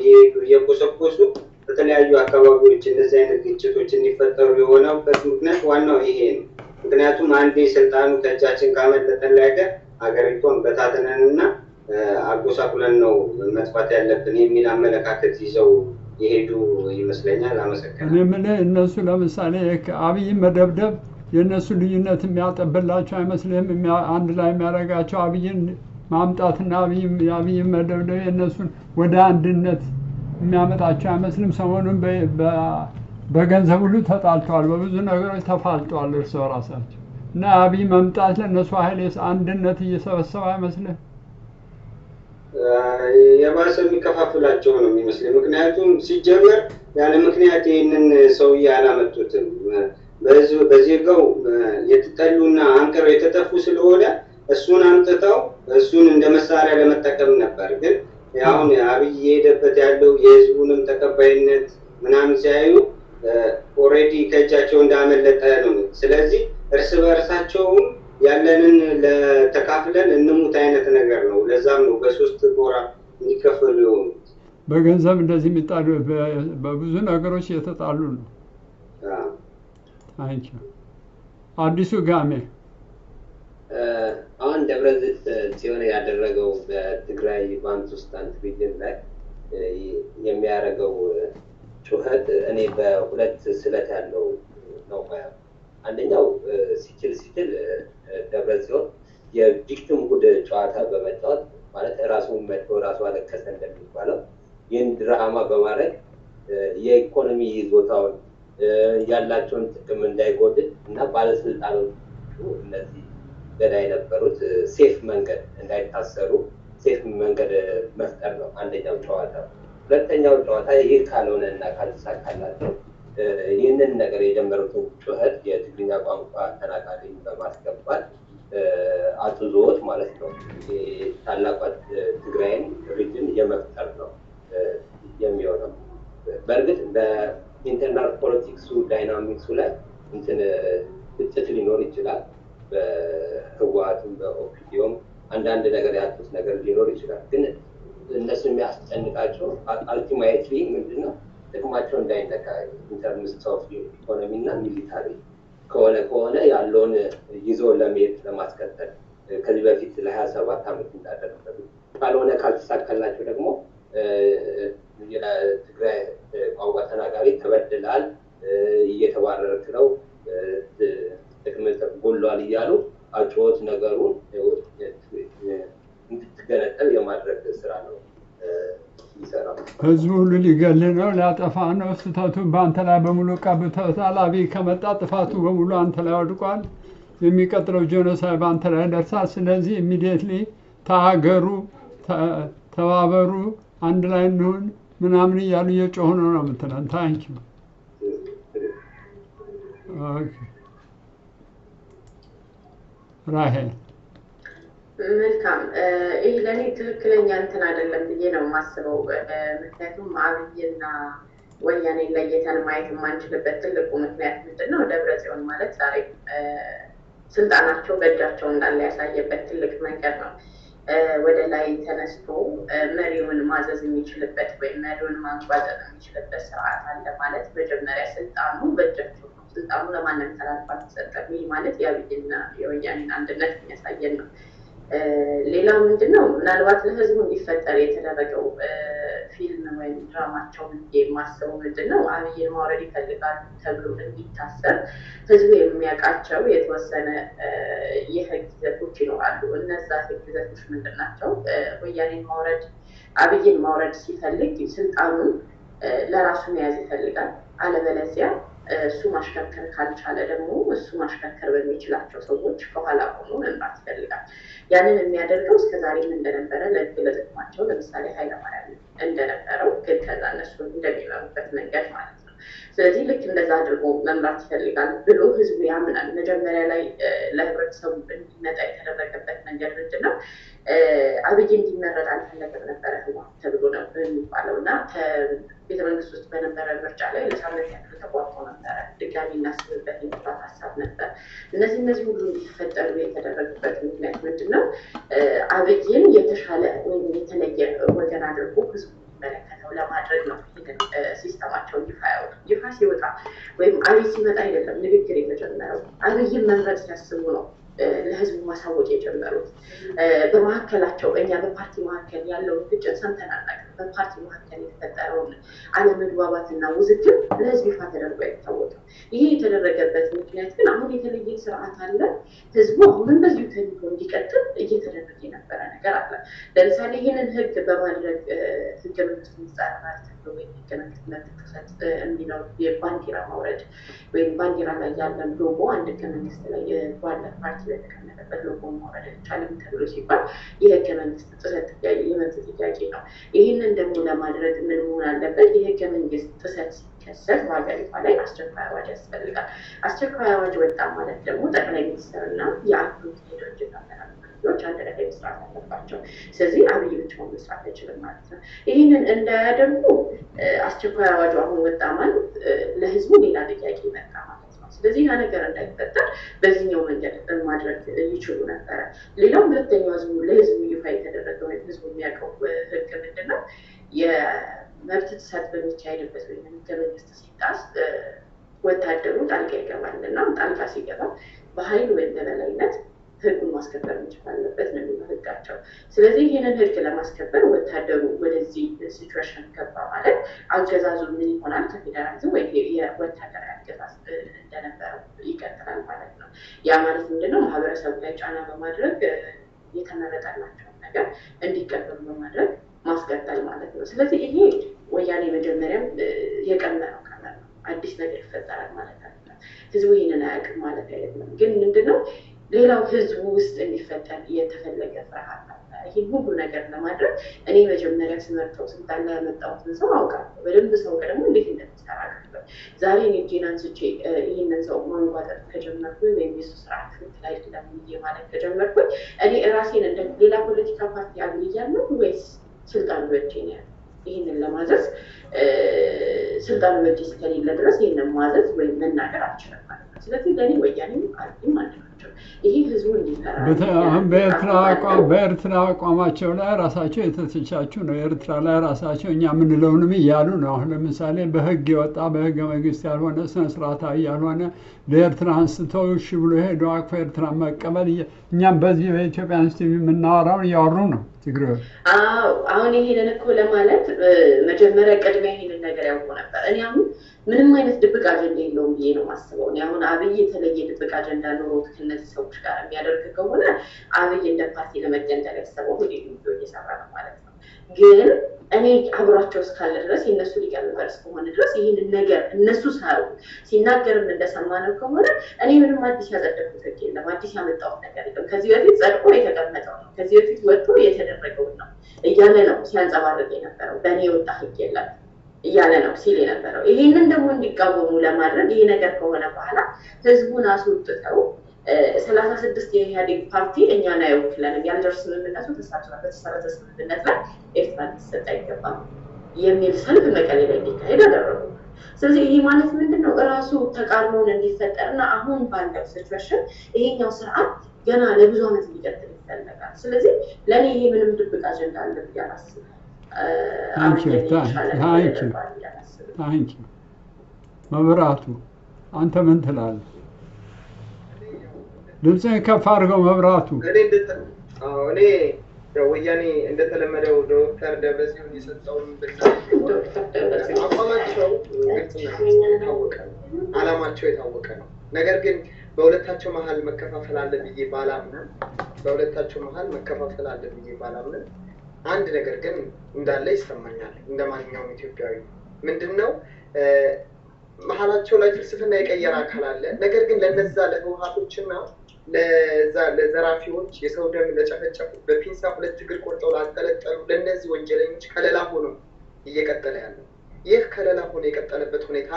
እየቆሰቆሱ በተለያዩ አካባቢዎች እንደዚህ አይነት ግጭቶች እንዲፈጠሩ የሆነበት ምክንያት ዋናው ይሄ ነው። ምክንያቱም አንዴ ስልጣኑ ከእጃችን ካመለጠን ላይ ሀገሪቷን በታተነንና አጎሳቁለን ነው መጥፋት ያለብን የሚል አመለካከት ይዘው የሄዱ ይመስለኛል። አመሰግናለሁ። እኔ ምን እነሱ ለምሳሌ አብይ መደብደብ የነሱ ልዩነት የሚያጠብላቸው አይመስልም? አንድ ላይ የሚያደርጋቸው አብይን ማምጣትና አብይን መደብደብ የነሱን ወደ አንድነት የሚያመጣቸው አይመስልም? ሰሞኑን በገንዘብ ሁሉ ተጣልተዋል፣ በብዙ ነገሮች ተፋልጠዋል እርስ በራሳቸው እና አብይ መምጣት ለነሱ ኃይል አንድነት እየሰበሰበ አይመስልም? የባሰ የሚከፋፍላቸው ነው የሚመስለው ምክንያቱም ሲጀመር ያለ ምክንያት ይሄንን ሰው ያላመጡትም በዚህው የተጠሉና አንቀረው የተጠፉ ስለሆነ እሱን አምጥተው እሱን እንደ መሳሪያ ለመጠቀም ነበር ግን ያው አብይ የሄደበት ያለው የህዝቡንም ተቀባይነት ምናምን ሲያዩ ኦሬዲ ከእጃቸው እንዳመለጠ ነው ስለዚህ እርስ በርሳቸውም ያለንን ለተካፍለን እንሙት አይነት ነገር ነው ለዛም ነው በሶስት ጎራ እንዲከፈሉ የሆኑት በገንዘብ እንደዚህ የሚጣሉ በብዙ ነገሮች የተጣሉ ነው ታንኪ አዲሱ ጋሜ አሁን ደብረዘይት ጽዮን ያደረገው በትግራይ ባንቱስታን ሪጅን ላይ የሚያደርገው ጩኸት እኔ በሁለት ስለት ያለው ነው ማለት አንደኛው ሲችል ደብረዘይት የቪክቲም ጉድ ጨዋታ በመጫወት ማለት ራሱን መጥቶ ራሱ አለከሰ እንደሚባለው ይህን ድራማ በማድረግ የኢኮኖሚ ይዞታውን ያላቸውን ጥቅም እንዳይጎድል እና ባለስልጣኖቹ እነዚህ ገዳይ ነበሩት ሴፍ መንገድ እንዳይታሰሩ ሴፍ መንገድ መፍጠር ነው አንደኛው ጨዋታ ሁለተኛው ጨዋታ ይሄ ካልሆነ እና ካልተሳካላቸው ይህንን ነገር የጀመሩትን ጩኸት የትግርኛ ቋንቋ ተናጋሪ በማስገባት አጥዞት ማለት ነው ታላቋት ትግራይን ሪጅን የመፍጠር ነው የሚሆነው በእርግጥ በኢንተርናል ፖለቲክሱ ዳይናሚክሱ ላይ እንትን ግጭት ሊኖር ይችላል በህወሓትም በኦፒዲዮም አንዳንድ ነገር ያጡት ነገር ሊኖር ይችላል ግን እነሱ የሚያስጨንቃቸው አልቲሜትሊ ምንድነው ጥቅማቸው እንዳይነካ ኢንተርምስ ኦፍ ኢኮኖሚ እና ሚሊታሪ ከሆነ ያለውን ይዞ ለመሄድ ለማስከተል ከዚህ በፊት ለ27 ዓመት እንዳደረጉ ካልሆነ ካልተሳካላቸው ደግሞ የትግራይ ቋንቋ ተናጋሪ ተበድላል እየተባረረክ ነው ጥቅም ተጎሏል እያሉ አጭወት ነገሩን እንድትገነጠል የማድረግ ስራ ነው ይሰራል ህዝቡ ሁሉ ሊገል ነው ሊያጠፋ ነው ስህተቱ በአንተ ላይ በሙሉ ቀብተውታል አብይ ከመጣ ጥፋቱ በሙሉ አንተ ላይ ወድቋል የሚቀጥለው ጄኖሳይድ በአንተ ላይ ደርሳል ስለዚህ ኢሚዲየትሊ ታገሩ ተባበሩ አንድ ላይ እንሁን ምናምን እያሉ እየጮሁ ነው የምትለን ታንኪ ኦኬ ራሄል መልካም ይሄ ለኔ ትክክለኛ እንትን አይደለም ብዬ ነው የማስበው ምክንያቱም አብይና ወያኔ ለየተን ማየት የማንችልበት ትልቁ ምክንያት ምንድነው ደብረጽዮን ማለት ዛሬ ስልጣናቸው በእጃቸው እንዳለ ያሳየበት ትልቅ መንገድ ነው ወደ ላይ ተነስቶ መሪውን ማዘዝ የሚችልበት ወይ መሪውን ማንጓዘዝ የሚችልበት ስርዓት አለ ማለት መጀመሪያ ስልጣኑ በእጃቸው ነው ስልጣኑ ለማንም ተላልፎ አልተሰጠም ማለት የአብይና የወያኔን አንድነት የሚያሳየን ነው ሌላው ምንድነው ምናልባት ለህዝቡ እንዲፈጠር የተደረገው ፊልም ወይም ድራማቸው የማስበው ምንድነው አብይን ማውረድ ይፈልጋሉ ተብሎ እንዲታሰብ ህዝቡ የሚያውቃቸው የተወሰነ የህግ ይዘቶች ይኖራሉ እነዛ ህግ ይዘቶች ምንድናቸው ወያኔን ማውረድ አብይን ማውረድ ሲፈልግ ስልጣኑን ለራሱ መያዝ ይፈልጋል አለበለዚያ እሱ ማሽከርከር ካልቻለ ደግሞ እሱ ማሽከርከር በሚችላቸው ሰዎች ከኋላ ሆኖ መምራት ይፈልጋል ያንን የሚያደርገው እስከዛሬም እንደነበረ ለጥቅማቸው ለምሳሌ ኃይለማርያም እንደነበረው ግን ከዛ እነሱ እንደሚመሩበት መንገድ ማለት ነው ስለዚህ ልክ እንደዛ አድርጎ መምራት ይፈልጋል ብሎ ህዝቡ ያምናል መጀመሪያ ላይ ለህብረተሰቡ እንዲመጣ የተደረገበት መንገድ ምንድነው አብይ እንዲመረጥ አልፈለገም ነበረ ህወሓት ተብሎ ነው የሚባለው እና ቤተመንግስት ውስጥ በነበረ ምርጫ ላይ ለሳምንት ያክል ተቋርጦ ነበረ ድጋሚ እናስብበት የሚባል ሀሳብ ነበር እነዚህ ሁሉ እንዲፈጠሩ የተደረገበት ምክንያት ምንድነው አብይን የተሻለ ወይም የተለየ ወገን አድርጎ ህዝቡ እንዲመለከተው ለማድረግ ነው ሲስተማቸውን ይፋ ሲወጣ ወይም አብይ ሲመጣ አይደለም ንግግር የተጀመረው አብይን መምረጥ ሲያስቡ ነው ለህዝቡ ማሳወቅ የጀመሩት በመካከላቸው በእኛ በፓርቲ መካከል ያለውን ግጭት ሰምተናል በፓርቲ መካከል የተፈጠረውን አለመግባባትና ውዝግብ ለህዝብ ይፋ ተደርጎ አይታወቅም። ይሄ የተደረገበት ምክንያት ግን አሁን የተለየ ስርዓት አለ። ህዝቡ አሁንም በዚሁ ተኝቶ እንዲቀጥል እየተደረገ የነበረ ነገር አለ። ለምሳሌ ይህንን ህግ በማድረግ ህገ መንግስቱ ይጻረራል ተብሎ ወይም ህገ መንግስት መጥተት የሚለው የባንዲራ ማውረድ ወይም ባንዲራ ላይ ያለን ሎጎ አንድ ህገ መንግስት ላይ ባለ ፓርቲ ላይ የተቀመጠበት ሎጎ ማውረድ አይቻልም ተብሎ ሲባል የህገ መንግስት ጥሰት የመብት ጥያቄ ነው። ይህንን ደግሞ ለማድረግ ምን መሆን አለበት? የህገ መንግስት ጥሰት ሲከሰት በሀገሪቷ ላይ አስቸኳይ አዋጅ ያስፈልጋል። አስቸኳይ አዋጅ ወጣ ማለት ደግሞ ጠቅላይ ሚኒስትርና የአክሮት ድርጅት አመራሮች አንድ ላይ መስራት አለባቸው። ስለዚህ አብይ ብቻውን መስራት አይችልም ማለት ነው። ይህንን እንዳያደርጉ አስቸኳይ አዋጁ አሁን ወጣ ማለት ለህዝቡ ሌላ ጥያቄ መጣ ማለት ነው። ስለዚህ ያ ነገር እንዳይፈጠር በዚህኛው መንገድ ማድረግ ይችሉ ነበረ። ሌላው ሁለተኛው ለህዝቡ ይፋ የተደረገው ወይም ህዝቡ የሚያውቀው ህግ ምንድን ነው? የመብት ጥሰት በሚካሄድበት ወይም ህገ መንግስት ሲጣስ ወታደሩ ጣልቃ ይገባል እና ጣልቃ ሲገባ በኃይል ወይም በበላይነት ህጉን ማስከበር መቻል አለበት ነው የሚለው ህጋቸው። ስለዚህ ይህንን ህግ ለማስከበር ወታደሩ ወደዚህ ሲቹዌሽን ገባ ማለት አገዛዙ ምን ይሆናል? ከፌደራሊዝም ወይ የወታደራዊ አገዛዝ እንደነበረው ይቀጥላል ማለት ነው። ያ ማለት ምንድነው? ማህበረሰቡ ላይ ጫና በማድረግ የተመረጠላቸውን ነገር እንዲቀበሉ በማድረግ ማስቀጠል ማለት ነው። ስለዚህ ይሄ ወያኔ መጀመሪያም የቀመረው ቀመር ነው። አዲስ ነገር ይፈጠራል ማለት አይደለም። ህዝቡ ይህንን አያውቅም ማለት አይደለም። ግን ምንድነው ሌላው ህዝቡ ውስጥ እንዲፈጠር የተፈለገ ፍርሃት አለ። ይህን ሁሉ ነገር ለማድረግ እኔ መጀመሪያ ስመርጠው ስልጣን ላይ ያመጣሁትን ሰው አውቃለሁ። በደንብ ሰው ደግሞ እንዴት እንደሚሰራ አውቃለሁ። ዛሬ እኔ እጄን አንስቼ ይህንን ሰው ማንጓጠጥ ከጀመርኩኝ ወይም የሱ ስርዓት ትክክል አይደለም ብዬ ማለት ከጀመርኩኝ እኔ ራሴን እንደ ሌላ ፖለቲካ ፓርቲ አግልያለሁ ወይስ ስልጣን በእጄ ነው ያለው? ይህንን ለማዘዝ ስልጣን በእጄ እስከሌለ ድረስ ይህንን ማዘዝ ወይም መናገር አልችልም ማለት ነው። ስለዚህ ለእኔ ወያኔም አብይም አንድ ናቸው። ይሄ ህዝቡ እንዲፈራ በኤርትራ አቋማቸው ላይ ራሳቸው የተተቻችሁ ነው። ኤርትራ ላይ ራሳቸው እኛ የምንለውንም እያሉ ነው። አሁን ለምሳሌ በህግ የወጣ በህገ መንግስት ያልሆነ ስነ ስርዓታዊ ያልሆነ ለኤርትራ አንስተው እሺ ብሎ ሄዶ አቅፎ ኤርትራ መቀበል እኛም በዚህ በኢትዮጵያ አንስት የምናወራውን እያወሩ ነው ትግሬዎች። አሁን ይሄንን እኮ ለማለት መጀመሪያ ቅድሚያ ይሄንን ነገር ያውቁ ነበር። እኔ አሁን ምንም አይነት ድብቅ አጀንዳ የለውም ብዬ ነው የማስበው። እኔ አሁን አብይ የተለየ ድብቅ አጀንዳ ኖሮት ከነዚህ ሰዎች ጋር የሚያደርግ ከሆነ አብይ እንደ ፓርቲ ለመገንጠል ያሰበው ቪዲዮ እየሰራ ነው ማለት ነው። ግን እኔ አብሯቸው እስካለ ድረስ የእነሱ ሊቀመንበር እስከሆነ ድረስ ይህንን ነገር እነሱ ሳያዩ ሲናገርም እንደሰማነው ከሆነ እኔ ምንም አዲስ ያጸደቁት ህግ የለም፣ አዲስ ያመጣሁት ነገር የለም። ከዚህ በፊት ጸድቆ የተቀመጠው ነው፣ ከዚህ በፊት ወጥቶ የተደረገውን ነው እያለ ነው ሲያንጸባርቅ የነበረው። በእኔ የወጣ ህግ የለም እያለ ነው ሲል የነበረው። ይሄንን ደግሞ እንዲቃወሙ ለማድረግ ይሄ ነገር ከሆነ በኋላ ህዝቡን አስወጥተው 36 የኢህአዴግ ፓርቲ እኛን አይወክለንም፣ የአልጀርስ ስምምነቱ ተሳትፏል፣ በተሰረዘ ስምምነት ላይ ኤርትራ ሊሰጥ አይገባም የሚል ሰልፍ መቀሌ ላይ እንዲካሄድ አደረጉ። ስለዚህ ይሄ ማለት ምንድነው? እራሱ ተቃርኖውን እንዲፈጠርና አሁን ባለው ሲቹዌሽን ይሄኛው ስርዓት ገና ለብዙ ዓመት ሊቀጥል ይፈልጋል። ስለዚህ ለእኔ ይሄ ምንም ድብቅ አጀንዳ አለ ብዬ አላስብም። ታንኪ መብራቱ አንተ ምን ትላለህ? ድምፅህን ከፍ አድርገው መብራቱ። እኔ ወያኔ እንደተለመደው ዶክተር ደብረጽዮን የሰጠውን አቋማቸው ግልጽና የታወቀ ነው፣ አላማቸው የታወቀ ነው። ነገር ግን በሁለታቸው መሀል መከፋፈል አለ ብዬ ባላምንም አንድ ነገር ግን እንዳለ ይሰማኛል። እንደማንኛውም ኢትዮጵያዊ ምንድነው መሀላቸው ላይ ፍልስፍና የቀየረ አካል አለ። ነገር ግን ለነዛ ለህወሓቶችና ለዘራፊዎች የሰው ደም ለጨፈጨፉ በፒንሳ ሁለት እግር ቆርጠው ላንጠለጠሉ ለነዚህ ወንጀለኞች ከለላ ሆኖ እየቀጠለ ያለው ይህ ከለላ ሆኖ የቀጠለበት ሁኔታ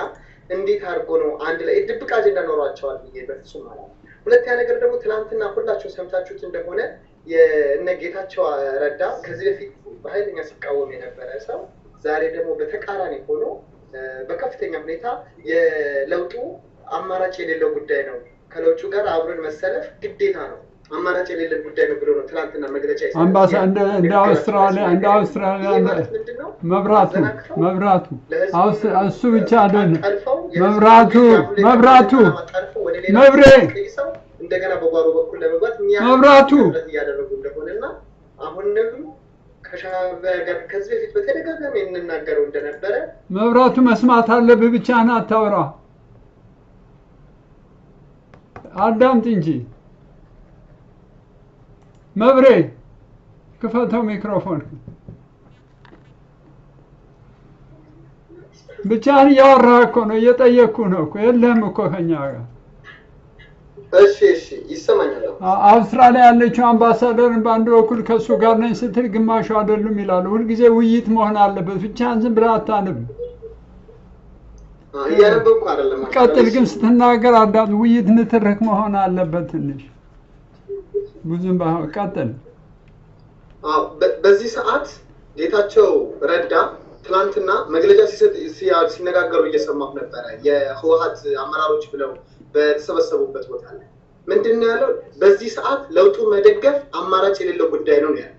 እንዴት አድርጎ ነው አንድ ላይ ድብቅ አጀንዳ ኖሯቸዋል ብዬ በፍጹም ማለት ነው። ሁለተኛ ነገር ደግሞ ትናንትና ሁላችሁ ሰምታችሁት እንደሆነ የእነ ጌታቸው ረዳ ከዚህ በፊት በኃይለኛ ሲቃወም የነበረ ሰው ዛሬ ደግሞ በተቃራኒ ሆኖ በከፍተኛ ሁኔታ የለውጡ አማራጭ የሌለው ጉዳይ ነው፣ ከለውጡ ጋር አብረን መሰለፍ ግዴታ ነው፣ አማራጭ የሌለው ጉዳይ ነው ብሎ ነው ትናንትና መግለጫ ይሰጣል። አምባሳደር እንደ አውስትራሊያ መብራቱ እሱ ብቻ አይደለም። መብራቱ መብሬ እንደገና በጓሮ በኩል ለመግባት መብራቱ እያደረጉ እንደሆነና አሁንም ከሻዕቢያ ጋር ከዚህ በፊት በተደጋጋሚ እንናገረው እንደነበረ መብራቱ መስማት አለብህ ብቻህን አታውራ አዳምጥ እንጂ መብሬ ክፈተው ሚክሮፎን ብቻህን እያወራህ እኮ ነው እየጠየቅኩህ ነው እኮ የለህም እኮ ከእኛ ጋር እሺ ይሰማኛል አውስትራሊያ ያለችው አምባሳደርን በአንድ በኩል ከሱ ጋር ነኝ ስትል ግማሹ አይደሉም ይላሉ ሁልጊዜ ውይይት መሆን አለበት ብቻህን ዝም ብለህ አታንብ እያነበብኩ አይደለም ቀጥል ግን ስትናገር አዳምጥ ውይይት ንትርክ መሆን አለበት ትንሽ ብዙም ባይሆን ቀጥል በዚህ ሰዓት ጌታቸው ረዳ ትላንትና መግለጫ ሲነጋገሩ እየሰማሁ ነበረ የህወሓት አመራሮች ብለው በተሰበሰቡበት ቦታ ላይ ምንድነው ያለው በዚህ ሰዓት ለውጡ መደገፍ አማራጭ የሌለው ጉዳይ ነው ያለው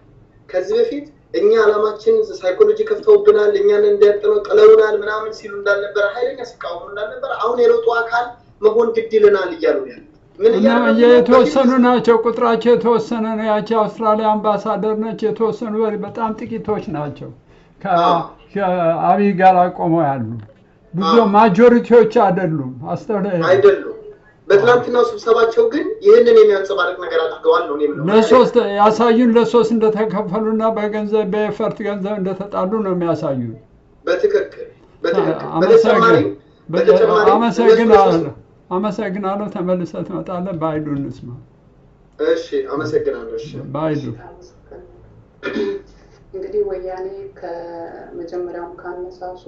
ከዚህ በፊት እኛ አላማችን ሳይኮሎጂ ከፍተውብናል እኛን እንደያጠነው ጥለውናል ምናምን ሲሉ እንዳልነበረ ኃይለኛ ሲቃወሙ እንዳልነበረ አሁን የለውጡ አካል መሆን ግድ ይለናል እያሉ ያለው ምን የተወሰኑ ናቸው ቁጥራቸው የተወሰነ ነው ያቺ አውስትራሊያ አምባሳደር ነች የተወሰኑ በጣም ጥቂቶች ናቸው ከአብይ ጋር ቆመው ያሉ ብዙ ማጆሪቲዎች አይደሉም አይደሉም በትላንትናው ስብሰባቸው ግን ይሄንን የሚያንጸባርቅ ነገር አድርገዋል ነው የሚለው ለሶስት ያሳዩን ለሶስት እንደተከፈሉና በገንዘብ በኤፈርት ገንዘብ እንደተጣሉ ነው የሚያሳዩን በትክክል አመሰግናለሁ ተመልሰህ ትመጣለህ ባይዱ እንስማ እሺ አመሰግናለሁ እሺ ባይዱ እንግዲህ ወያኔ ከመጀመሪያው ካነሳሱ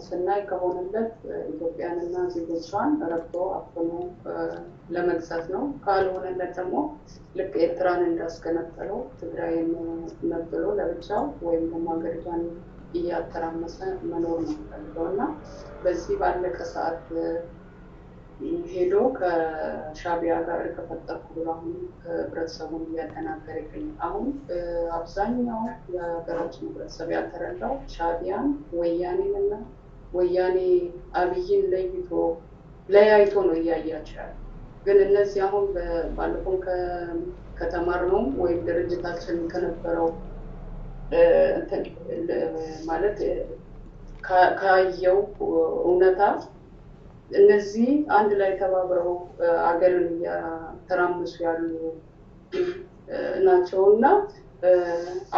ስናይ ከሆነለት ኢትዮጵያንና ዜጎቿን ረግጦ አፍኖ ለመግዛት ነው ካልሆነለት ደግሞ ልክ ኤርትራን እንዳስገነጠለው ትግራይን ነጥሎ ለብቻው ወይም ደግሞ ሀገሪቷን እያተራመሰ መኖር ነው ፈልገውና በዚህ ባለቀ ሰዓት ሄዶ ከሻዕቢያ ጋር ከፈጠርኩ ብሎ አሁን ህብረተሰቡን እያጠናከረ ይገኛል። አሁን አብዛኛው የሀገራችን ህብረተሰብ ያልተረዳው ሻዕቢያን ወያኔንና ወያኔ አብይን ለያይቶ ነው እያያቸው ያለ። ግን እነዚህ አሁን ባለፈው ከተማርነው ወይም ድርጅታችን ከነበረው ማለት ካየው እውነታ እነዚህ አንድ ላይ ተባብረው አገርን ያተራምሱ ያሉ ናቸውና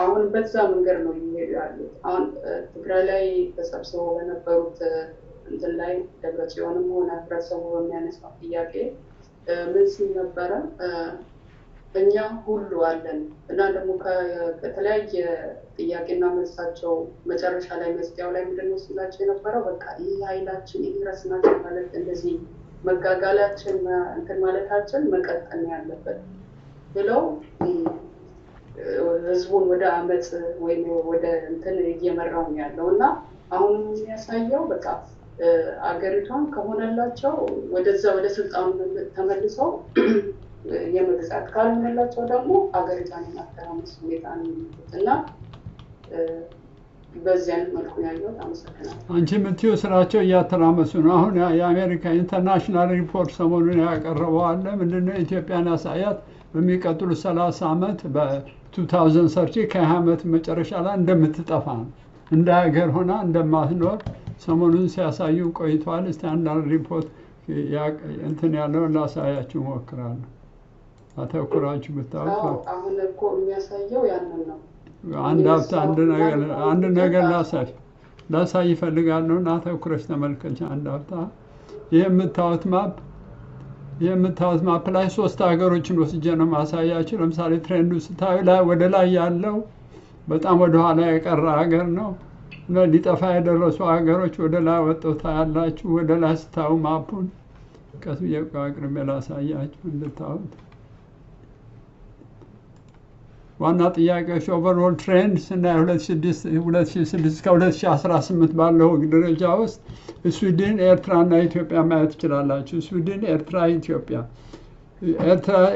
አሁን በዛ መንገድ ነው የሚሄዱ ያሉት። አሁን ትግራይ ላይ ተሰብስበው በነበሩት እንትን ላይ ደብረጽዮንም ሆነ ህብረተሰቡ በሚያነሳው ጥያቄ ምን ሲል ነበረ? እኛ ሁሉ አለን እና ደግሞ ከተለያየ ጥያቄና መልሳቸው መጨረሻ ላይ መስጠያው ላይ ምንድነው ሲላቸው የነበረው በቃ ይህ ኃይላችን ይህ ረስናችን ማለት እንደዚህ መጋጋላችን እንትን ማለታችን መቀጠል ያለበት ብለው ህዝቡን ወደ አመጽ ወይም ወደ እንትን እየመራው ያለው እና አሁን የሚያሳየው በቃ አገሪቷን ከሆነላቸው ወደዛ ወደ ስልጣኑ ተመልሰው የመግዛት ካልሆነላቸው ደግሞ አገሪቷን ማተራመስ ሁኔታ ነው እና በዚያን መልኩ ያለው አመሰግናለሁ። አንቺ የምትይው ስራቸው እያተራመሱ ነው። አሁን የአሜሪካ ኢንተርናሽናል ሪፖርት ሰሞኑን ያቀረበው አለ ምንድነው ኢትዮጵያን ያሳያት በሚቀጥሉ 30 ዓመት በ2030 ከ20 ዓመት መጨረሻ ላይ እንደምትጠፋ ነው እንደ ሀገር ሆና እንደማትኖር ሰሞኑን ሲያሳዩ ቆይቷል። እስቲ አንዳንድ ሪፖርት እንትን ያለው ላሳያችሁ ሞክራለሁ። አተኩራችሁ ብታውቁ አሁን እኮ የሚያሳየው ያንን ነው። አንድ ነገር ላሳይ ይፈልጋለሁ እና አተኩረሽ ተመልከች። አንድ ሀብታ የምታዩት ማፕ ላይ 3 ሀገሮችን ወስጄ ነው ማሳያችሁ። ለምሳሌ ትሬንዱ ስታዩ ላይ ወደ ላይ ያለው በጣም ወደ ኋላ የቀረ ሀገር ነው። ሊጠፋ የደረሱ ሀገሮች ወደ ላይ ወጥተው ታያላችሁ። ወደ ላይ ስታዩ ማፑን ቀስ ብዬ አቅርቤ ላሳያችሁ እንድታዩት። ዋና ጥያቄዎች ኦቨርኦል ትሬንድ ስናይ 2006 እስከ 2018 ባለው ደረጃ ውስጥ ስዊድን፣ ኤርትራና ኢትዮጵያ ማየት ትችላላችሁ። ስዊድን፣ ኤርትራ፣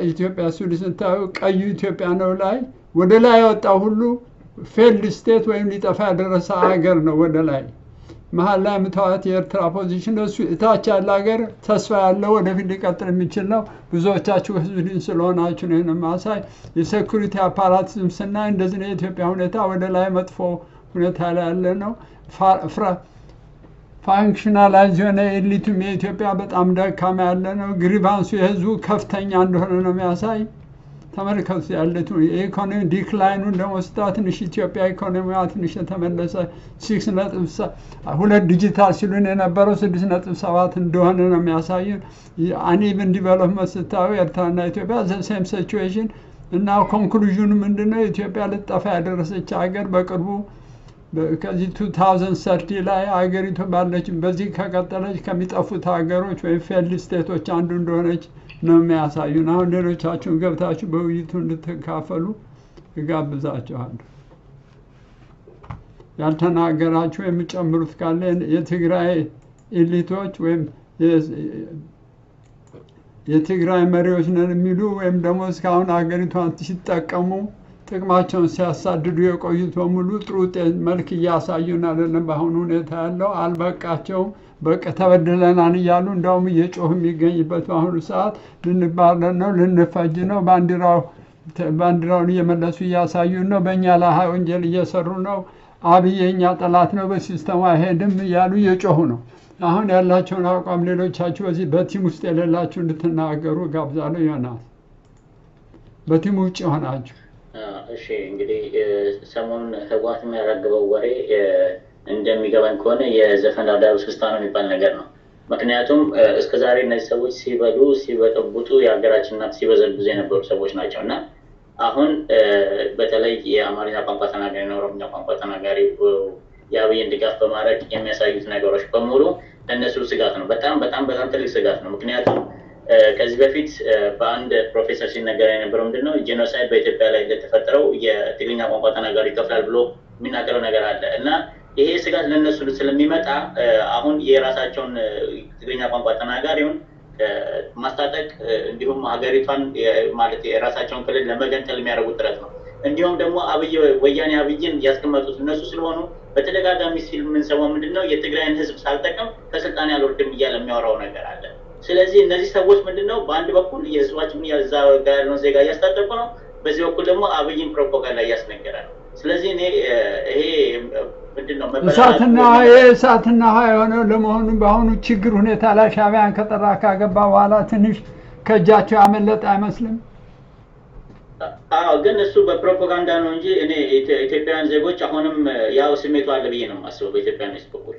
ኢትዮጵያ ስዊድን ስታዩ ቀዩ ኢትዮጵያ ነው ላይ ወደ ላይ ያወጣው ሁሉ ፌልድ ስቴት ወይም ሊጠፋ ያደረሰ ሀገር ነው ወደ ላይ። መሀል ላይ የምታዩት የኤርትራ ፖዚሽን እሱ እታች ያለ ሀገር ተስፋ ያለው ወደፊት ሊቀጥል የሚችል ነው። ብዙዎቻችሁ ህዝብ ድን ስለሆናችሁ ነው ይሄን ማሳይ የሴኩሪቲ አፓራትም ስናይ እንደዚህ ነው። የኢትዮጵያ ሁኔታ ወደ ላይ መጥፎ ሁኔታ ላይ ያለ ነው። ፋንክሽናላይዝ የሆነ ኤሊቱም የኢትዮጵያ በጣም ደካማ ያለ ነው። ግሪቫንሱ የህዝቡ ከፍተኛ እንደሆነ ነው የሚያሳይ። ተመልከቱ ያለቱ የኢኮኖሚ ዲክላይኑን ደግሞ ስታ ትንሽ ኢትዮጵያ ኢኮኖሚዋ ትንሽ የተመለሰ 6.2 ዲጂታል ሲሉን የነበረው 6.7 እንደሆነ ነው የሚያሳየን። አንኢቨን ዲቨሎፕመንት ስታዩ ኤርትራና ኢትዮጵያ ሴም ሲቹዌሽን እና ኮንክሉዥኑ ምንድነው? ኢትዮጵያ ልጠፋ ያደረሰች ሀገር በቅርቡ ከዚህ 2030 ላይ ሀገሪቱ ባለች በዚህ ከቀጠለች ከሚጠፉት ሀገሮች ወይም ፌልድ ስቴቶች አንዱ እንደሆነች ነው የሚያሳዩን። አሁን ሌሎቻችሁን ገብታችሁ በውይይቱ እንድትካፈሉ እጋብዛችኋለሁ። ያልተናገራችሁ የሚጨምሩት ካለ የትግራይ ኤሊቶች ወይም የትግራይ መሪዎች ነን የሚሉ ወይም ደግሞ እስካሁን ሀገሪቷን ሲጠቀሙ ጥቅማቸውን ሲያሳድዱ የቆዩት በሙሉ ጥሩ መልክ እያሳዩን አይደለም። በአሁኑ ሁኔታ ያለው አልበቃቸውም። በቃ ተበድለናል እያሉ እንደውም እየጮህ የሚገኝበት በአሁኑ ሰዓት ልንባረር ነው፣ ልንፈጅ ነው፣ ባንዲራውን እየመለሱ እያሳዩን ነው፣ በእኛ ላይ ወንጀል እየሰሩ ነው፣ አብይ የእኛ ጠላት ነው፣ በሲስተሙ አይሄድም እያሉ እየጮሁ ነው። አሁን ያላቸውን አቋም ሌሎቻችሁ በዚህ በቲም ውስጥ የሌላችሁ እንድትናገሩ ጋብዛለሁ። ይሆናል በቲም ውጭ ሆናችሁ። እሺ እንግዲህ ሰሞኑን ህወሓት የሚያራግበው ወሬ እንደሚገባኝ ከሆነ የዘፈን ዳዳሩ ስስታ ነው የሚባል ነገር ነው። ምክንያቱም እስከዛሬ እነዚህ ሰዎች ሲበሉ ሲበጠቡጡ የሀገራችን እናት ሲበዘብዙ የነበሩ ሰዎች ናቸው እና አሁን በተለይ የአማርኛ ቋንቋ ተናጋሪ እና ኦሮምኛ ቋንቋ ተናጋሪ የአብይን ድጋፍ በማድረግ የሚያሳዩት ነገሮች በሙሉ ለእነሱ ስጋት ነው። በጣም ትልቅ ስጋት ነው። ምክንያቱም ከዚህ በፊት በአንድ ፕሮፌሰር ሲነገር የነበረው ምንድነው ጄኖሳይድ በኢትዮጵያ ላይ እንደተፈጠረው የትግርኛ ቋንቋ ተናጋሪ ይከፍላል ብሎ የሚናገረው ነገር አለ እና ይሄ ስጋት ለነሱ ስለሚመጣ አሁን የራሳቸውን ትግርኛ ቋንቋ ተናጋሪውን ማስታጠቅ እንዲሁም ሀገሪቷን ማለት የራሳቸውን ክልል ለመገንጠል የሚያደርጉት ጥረት ነው። እንዲሁም ደግሞ ወያኔ አብይን ያስቀመጡት እነሱ ስለሆኑ በተደጋጋሚ ሲል የምንሰማው ምንድነው የትግራይን ህዝብ ሳልጠቅም ከስልጣን ያልወርድም እያለ የሚያወራው ነገር አለ። ስለዚህ እነዚህ ሰዎች ምንድነው በአንድ በኩል የህዝባችን ያዛ ጋር ያለውን ዜጋ እያስታጠቁ ነው፣ በዚህ በኩል ደግሞ አብይን ፕሮፓጋንዳ እያስነገራል። ስለዚህ እኔ ይሄ ምንድነው እሳትና ውሃ የሆነው ለመሆኑ በአሁኑ ችግር ሁኔታ ላይ ሻዕቢያን ከጠራ ካገባ በኋላ ትንሽ ከእጃቸው ያመለጠ አይመስልም? አዎ፣ ግን እሱ በፕሮፓጋንዳ ነው እንጂ እኔ ኢትዮጵያውያን ዜጎች አሁንም ያው ስሜቱ አለ ብዬ ነው የማስበው በኢትዮጵያኖች በኩል።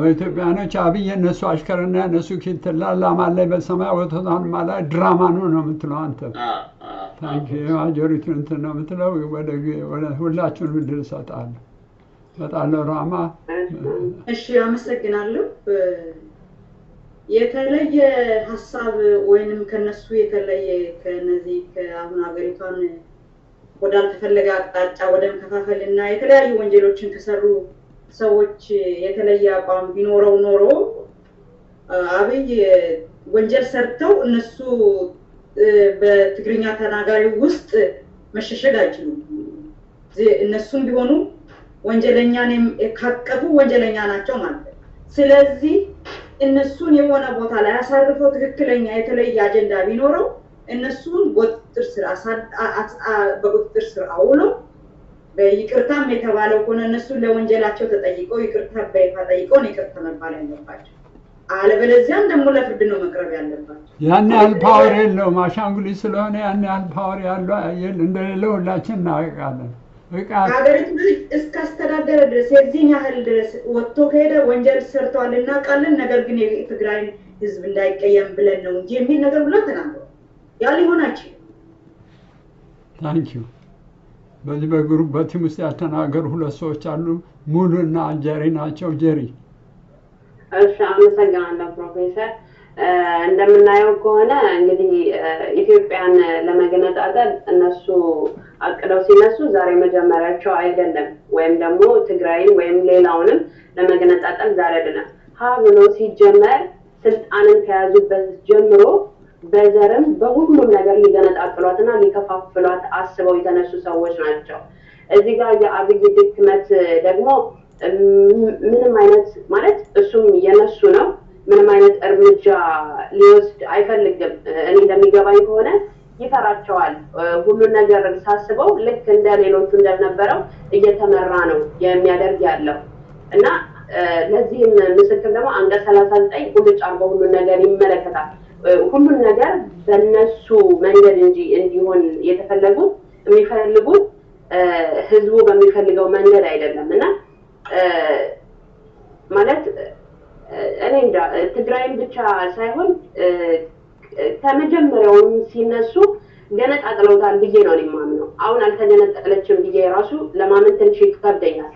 ኢትዮጵያኖች አብይ እነሱ አሽከርና እነሱ ኪትላ ላማን ላይ በሰማይ ወተታን ማለት ድራማ ነው የምትለው አንተ። ታንኪ ማጆሪቲ እንትን ነው የምትለው። ወደ ሁላችሁንም እድል እሰጣለሁ። ራማ። እሺ አመሰግናለሁ። የተለየ ሀሳብ ወይንም ከነሱ የተለየ ከነዚህ ከአሁን ሀገሪቷን ወዳልተፈለገ አቅጣጫ ወደ መከፋፈልና የተለያዩ ወንጀሎችን ከሰሩ ሰዎች የተለየ አቋም ቢኖረው ኖሮ አብይ ወንጀል ሰርተው እነሱ በትግርኛ ተናጋሪ ውስጥ መሸሸግ አይችሉም። እነሱም ቢሆኑ ወንጀለኛን ካቀፉ ወንጀለኛ ናቸው ማለት ነው። ስለዚህ እነሱን የሆነ ቦታ ላይ አሳርፈው ትክክለኛ የተለየ አጀንዳ ቢኖረው እነሱን በቁጥጥር ስር አውለው በይቅርታም የተባለው ሆነ እነሱን ለወንጀላቸው ተጠይቀው ይቅርታ በይፋ ጠይቀው ይቅርታ መባል ያለባቸው፣ አለበለዚያም ደግሞ ለፍርድ ነው መቅረብ ያለባቸው። ያን ያህል ፓወር የለውም አሻንጉሊት ስለሆነ ያን ያህል ፓወር ያለው እንደሌለው ሁላችን እናውቃለን። ሀገሪቱ እስከ አስተዳደረ ድረስ የዚህን ያህል ድረስ ወጥቶ ከሄደ ወንጀል ሰርተዋል እናውቃለን። ነገር ግን የትግራይ ህዝብ እንዳይቀየም ብለን ነው እንጂ የሚል ነገር ብለው ተናግረዋል። ያ ሊሆን አይችልም። ታንኪዩ። በዚህ በግሩፕ በቲም ውስጥ ያልተናገሩ ሁለት ሰዎች አሉ። ሙሉና ጀሪ ናቸው። ጀሪ። እሺ አመሰግናለሁ ፕሮፌሰር። እንደምናየው ከሆነ እንግዲህ ኢትዮጵያን ለመገነጣጠል እነሱ አቅደው ሲነሱ ዛሬ መጀመሪያቸው አይደለም፣ ወይም ደግሞ ትግራይን ወይም ሌላውንም ለመገነጣጠል ዛሬ አይደለም። ብሎ ሲጀመር ስልጣንን ከያዙበት ጀምሮ በዘርም በሁሉም ነገር ሊገነጣጥሏትና ሊከፋፍሏት አስበው የተነሱ ሰዎች ናቸው። እዚህ ጋር የአብይ ድክመት ደግሞ ምንም አይነት ማለት እሱም የነሱ ነው ምንም አይነት እርምጃ ሊወስድ አይፈልግም እኔ እንደሚገባኝ ከሆነ ይፈራቸዋል ሁሉን ነገር ሳስበው ልክ እንደ ሌሎቹ እንደነበረው እየተመራ ነው የሚያደርግ ያለው እና ለዚህም ምስክር ደግሞ አንቀጽ 39 ቁልጭ አርጎ ሁሉን ነገር ይመለከታል ሁሉን ነገር በነሱ መንገድ እንጂ እንዲሆን የተፈለጉት የሚፈልጉት ህዝቡ በሚፈልገው መንገድ አይደለምና ማለት እኔ እንጃ ትግራይን ብቻ ሳይሆን ከመጀመሪያውም ሲነሱ ገነጣጥለውታል ብዬ ነው የማምነው አሁን አልተገነጠለችም ብዬ ራሱ ለማመን ትንሽ ይከብደኛል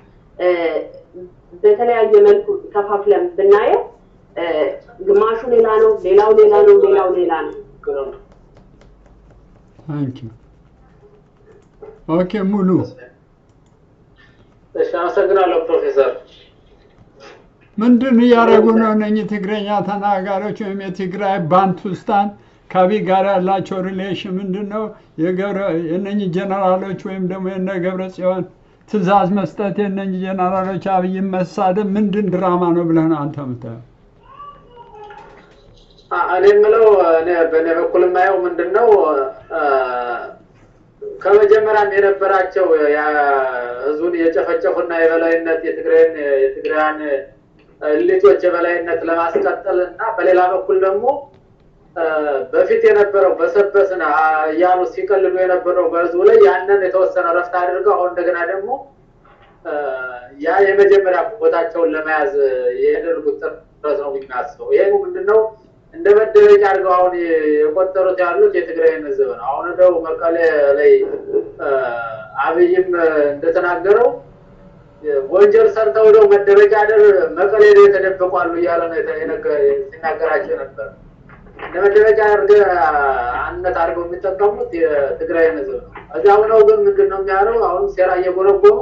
በተለያየ መልኩ ከፋፍለን ብናየው ግማሹ ሌላ ነው ሌላው ሌላ ነው ሌላው ሌላ ነው Thank you. Okay, ሙሉ እሺ አመሰግናለሁ ፕሮፌሰር ምንድን ያደረጉ ነው እነኚህ ትግረኛ ተናጋሪዎች ወይም የትግራይ ባንቱስታን ከአብይ ጋር ያላቸው ሪሌሽን ምንድነው የእነኚህ ጀነራሎች ወይም ደግሞ የነ ገብረ ጽዮን ትእዛዝ መስጠት የእነኚህ ጀነራሎች አብይ መሳደብ ምንድን ድራማ ነው ብለህ ነው አንተ የምታየው እኔ የምለው እኔ በእኔ በኩል የማየው ምንድነው ከመጀመሪያም የነበራቸው ህዝቡን የጨፈጨፉና የበላይነት የትግራይን ልጆች የበላይነት ለማስቀጠልና በሌላ በኩል ደግሞ በፊት የነበረው በሰበስና ያሉ ሲቀልሉ የነበረው በህዝቡ ላይ ያንን የተወሰነ ረፍት አድርገው አሁን እንደገና ደግሞ ያ የመጀመሪያ ቦታቸውን ለመያዝ የደረጉት ጥረት ነው የሚያስበው ይሄ ምንድነው እንደ መደረጃ አድርገው አሁን የቆጠሩት ያሉት የትግራይን ህዝብ ነው አሁን ደው መቀሌ ላይ አብይም እንደተናገረው ወንጀል ሰርተው ደው መደረጃ አድር መቀሌ ላይ ተደብቋሉ እያለ ነው ሲናገራቸው ነበር ለመደረጃ አድርገው አንነት አድርገው የሚጠቀሙት የትግራይን ህዝብ ነው እዛው ነው ግን ምንድነው የሚያረው አሁን ሴራ እየጎረጎሩ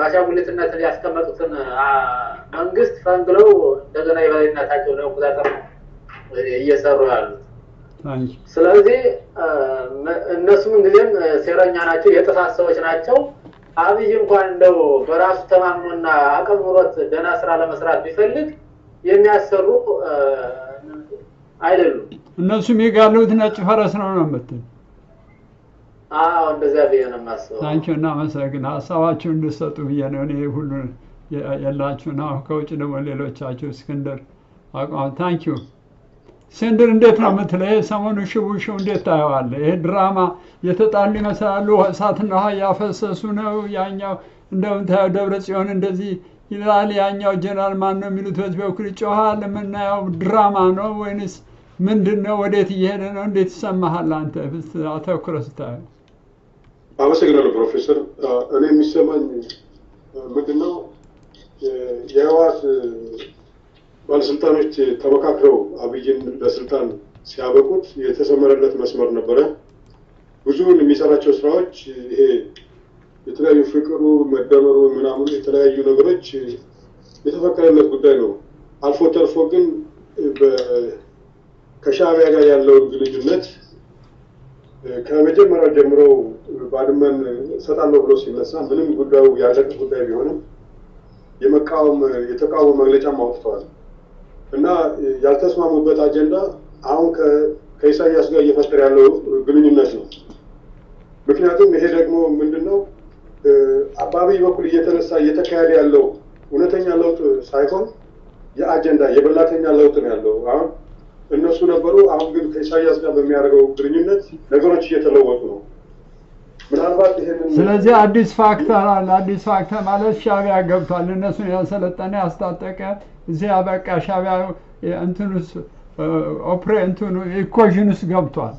ባሻጉልትነት ያስቀመጡትን መንግስት ፈንግለው እንደገና የበላይነታቸው ነው ቁጣጣር እየሰሩ ያሉት ስለዚህ እነሱም እንግዲህ ሴረኛ ናቸው የጥፋት ሰዎች ናቸው አብይ እንኳን እንደው በራሱ ተማምኖና አቅም ኑሮት ደና ስራ ለመስራት ቢፈልግ የሚያሰሩ አይደሉም እነሱም ይጋሉት ነጭ ፈረስ ነው የምትል እንደዛ ቢሆንም ማሰው ታንኪውና መሰግና ሐሳባችሁን እንድትሰጡ ብዬነው እኔ ሁሉ ያላችሁና ከውጭ ደግሞ ሌሎቻችሁ እስክንድር አቋም ታንኪው እስክንድር እንዴት ነው የምትለው ሰሞኑ ሽቡ እንዴት ታየዋለህ ይሄ ድራማ የተጣሉ ይመስላሉ እሳትና ውሃ ያፈሰሱ ነው ያኛው እንደውም ታየው ደብረ ጽዮን እንደዚህ ይላል ያኛው ጀነራል ማን ነው የሚሉት በዚህ በኩል ይጮሃል የምናየው ድራማ ነው ወይንስ ምንድነው ወዴት እየሄደ ነው እንዴት ይሰማሃል አንተ አተኩረህ ስታየው አመሰግናለሁ ፕሮፌሰር እኔ የሚሰማኝ ምንድነው የህወሓት ባለስልጣኖች ተመካክረው አብይን ለስልጣን ሲያበቁት የተሰመረለት መስመር ነበረ ብዙውን የሚሰራቸው ስራዎች ይሄ የተለያዩ ፍቅሩ መደመሩ ምናምን የተለያዩ ነገሮች የተፈቀደለት ጉዳይ ነው አልፎ ተርፎ ግን ከሻዕቢያ ጋር ያለው ግንኙነት ከመጀመሪያው ጀምሮ ባድመን ሰጣለው ብሎ ሲነሳ ምንም ጉዳዩ ያለቀ ጉዳይ ቢሆንም የተቃውሞ መግለጫ አውጥተዋል እና ያልተስማሙበት አጀንዳ አሁን ከኢሳያስ ጋር እየፈጠረ ያለው ግንኙነት ነው ምክንያቱም ይሄ ደግሞ ምንድነው አባቢ በኩል እየተነሳ እየተካሄደ ያለው እውነተኛ ለውጥ ሳይሆን የአጀንዳ የበላተኛ ለውጥ ነው ያለው አሁን እነሱ ነበሩ አሁን ግን ከኢሳያስ ጋር በሚያደርገው ግንኙነት ነገሮች እየተለወጡ ነው ምናልባት ይሄንን ስለዚህ አዲስ ፋክተር አለ አዲስ ፋክተር ማለት ሻዕቢያ ገብቷል እነሱን ያሰለጠነ ያስታጠቀ እዚህ አበቃ ሻዕቢያ እንትኑስ ኦፕሬንቱን ኢኮዥንስ ገብቷል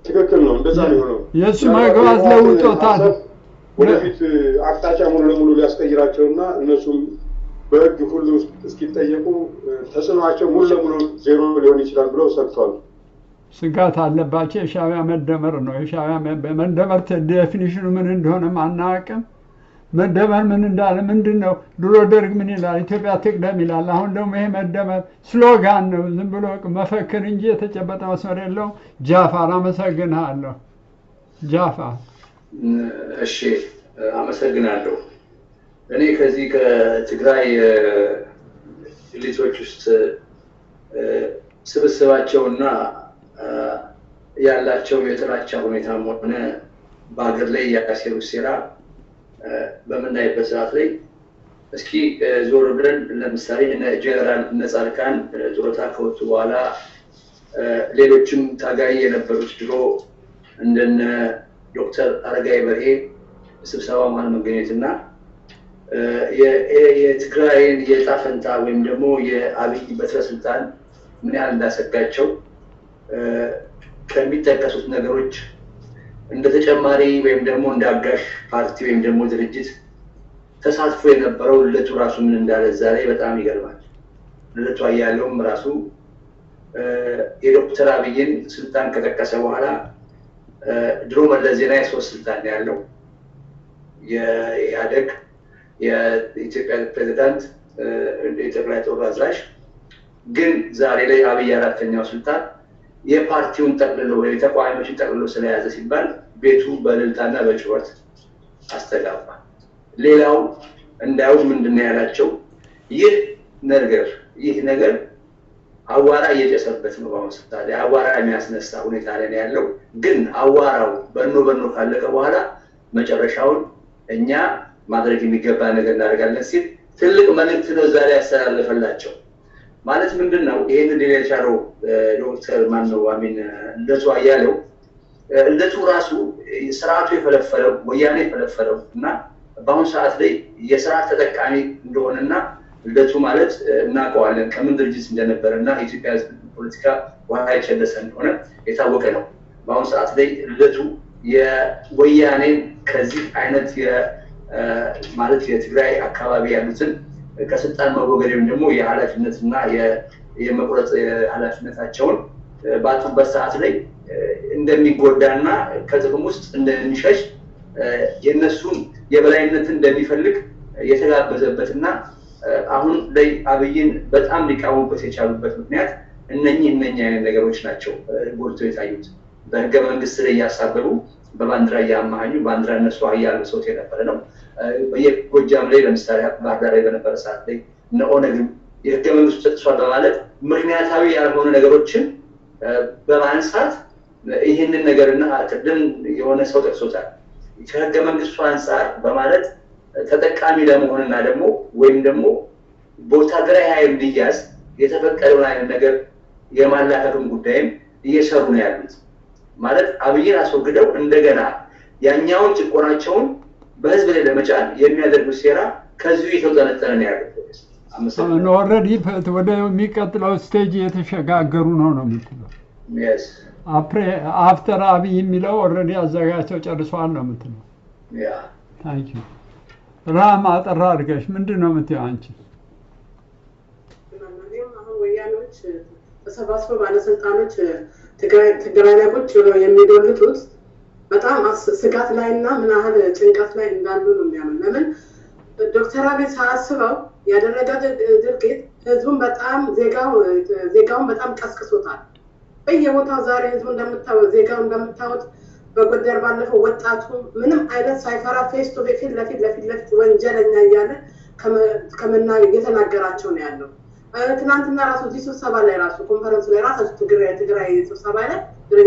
ትክክል ነው እንደዛ ነው የሱ መግባት ለውጦታል ወደፊት አቅጣጫ ሙሉ ለሙሉ ሊያስቀይራቸውና እነሱም በህግ ሁሉ እስኪጠየቁ ተጽዕኖአቸው ሙሉ ለሙሉ ዜሮ ሊሆን ይችላል ብለው ሰጥቷል ስጋት አለባቸው የሻዕቢያ መደመር ነው የሻዕቢያ መደመር ዴፊኒሽኑ ምን እንደሆነ ማናቀም መደመር ምን እንዳለ ምንድነው ድሮ ደርግ ምን ይላል ኢትዮጵያ ትቅደም ይላል አሁን ደግሞ ይሄ መደመር ስሎጋን ነው ዝም ብሎ መፈክር እንጂ የተጨበጠ መስመር የለው ጃፋር አመሰግናለሁ ጃፋር እሺ አመሰግናለሁ እኔ ከዚህ ከትግራይ ሊቶች ውስጥ ስብስባቸውና ያላቸው የጥላቻ ሁኔታም ሆነ በአገር ላይ ያካሴሩ ሴራ በምናይበት ሰዓት ላይ እስኪ ዞር ብለን ለምሳሌ ጀነራል ነጻርካን ጡረታ ከወጡ በኋላ ሌሎችም ታጋይ የነበሩት ድሮ እንደነ ዶክተር አረጋይ በርሄ ስብሰባ ማን መገኘትና የትግራይን የጣፈንታ ወይም ደግሞ የአብይ በትረ ስልጣን ምን ያህል እንዳሰጋቸው ከሚጠቀሱት ነገሮች እንደ ተጨማሪ ወይም ደግሞ እንደ አጋሽ ፓርቲ ወይም ደግሞ ድርጅት ተሳትፎ የነበረው ልደቱ ራሱ ምን እንዳለ ዛሬ በጣም ይገርማል። ልደቱ አያሌውም ራሱ የዶክተር አብይን ስልጣን ከጠቀሰ በኋላ ድሮ መለስ ዜናዊ ሶስት ስልጣን ያለው የኢህአዴግ የኢትዮጵያ ፕሬዝዳንት የጠቅላይ ጦር አዛዥ ግን ዛሬ ላይ አብይ አራተኛው ስልጣን የፓርቲውን ጠቅልሎ ወይ ተቋማችን ጠቅልሎ ስለያዘ ሲባል ቤቱ በእልልታና በጩኸት አስተጋባ። ሌላው እንዳው ምንድነው ያላቸው ይህ ነገር አዋራ እየጨሰበት ነው። ባሁን ሰዓት አዋራ የሚያስነሳ ሁኔታ ላይ ያለው ግን አዋራው በኖ ካለቀ በኋላ መጨረሻውን እኛ ማድረግ የሚገባ ነገር እናደርጋለን ሲል ትልቅ መልእክት ነው ዛሬ ያስተላለፈላቸው። ማለት ምንድነው ይሄንን የቻለው ዶክተር ማነው አሚን ልደቱ አያሌው ልደቱ ራሱ ስርዓቱ የፈለፈለው ወያኔ የፈለፈለው እና በአሁን ሰዓት ላይ የስርዓት ተጠቃሚ እንደሆነና ልደቱ ማለት እናውቀዋለን ከምን ድርጅት እንደነበረና ኢትዮጵያ ፖለቲካ ዋይ ቸለሰ እንደሆነ የታወቀ ነው። በአሁን ሰዓት ላይ ልደቱ የወያኔ ከዚህ አይነት ማለት የትግራይ አካባቢ ያሉትን ከስልጣን መወገድ ወይም ደግሞ የኃላፊነትና የመቁረጥ ኃላፊነታቸውን ባጡበት ሰዓት ላይ እንደሚጎዳና ከጥቅም ውስጥ እንደሚሸሽ የነሱን የበላይነት እንደሚፈልግ የተጋበዘበትና አሁን ላይ አብይን በጣም ሊቃወሙበት የቻሉበት ምክንያት እነኚህ አይነት ነገሮች ናቸው ጎልቶ የታዩት። በህገ መንግስት ላይ ያሳበሩ በባንዲራ ያማኙ ባንዲራ እነሱ አያሉ ሰው የነበረ ነው። በየጎጃም ላይ ለምሳሌ ባህር ላይ በነበረ ሰዓት ላይ ነኦነግ የህገ መንግስቱ ተጥሷል በማለት ምክንያታዊ ያልሆኑ ነገሮችን በማንሳት ይህንን ነገርና ቅድም የሆነ ሰው ጠቅሶታል ከህገ መንግስቱ አንፃር በማለት ተጠቃሚ ለመሆንና ደግሞ ወይም ደግሞ በወታደራዊ ኃይል እንዲያዝ የተፈቀደውን አይነት ነገር የማላከቱን ጉዳይም እየሰሩ ነው ያሉት። ማለት አብይን አስወግደው እንደገና ያኛውን ጭቆናቸውን በህዝብ ላይ ለመጫን የሚያደርጉት ሴራ ከዚሁ የተጠነጠነ ነው ያለው። ኦልሬዲ ወደ የሚቀጥለው ስቴጅ የተሸጋገሩ ነው የምትለው። yes አፍተር አብይ የሚለው ኦልሬዲ አዘጋጅተው ጨርሰዋል ነው የምትለው። ያ ታንክ ዩ ራማ አጠራ አድርገሽ ምንድን ነው የምትይው አንቺ? አሁን ወያኔዎች ተሰባስበው ባለስልጣኖች ትግራይ ላይ ቁጭ ብለው የሚዶልቱት በጣም ስጋት ላይና ምን ያህል ጭንቀት ላይ እንዳሉ ነው የሚያምን። ለምን ዶክተር አብይ ሳያስበው ያደረገው ድርጊት ህዝቡን በጣም ዜጋውን በጣም ቀስቅሶታል። በየቦታው ዛሬ ህዝቡ ዜጋው እንደምታዩት በጎደር ባለፈው ወጣቱ ምንም አይነት ሳይፈራ ፌስ ቱ ፌስ ለፊት ወንጀለኛ እያለ ከመና እየተናገራቸው ነው ያለው። ትናንትና ራሱ እዚህ ስብሰባ ላይ ራሱ ኮንፈረንስ ላይ ራሱ ትግራይ ስብሰባ ላይ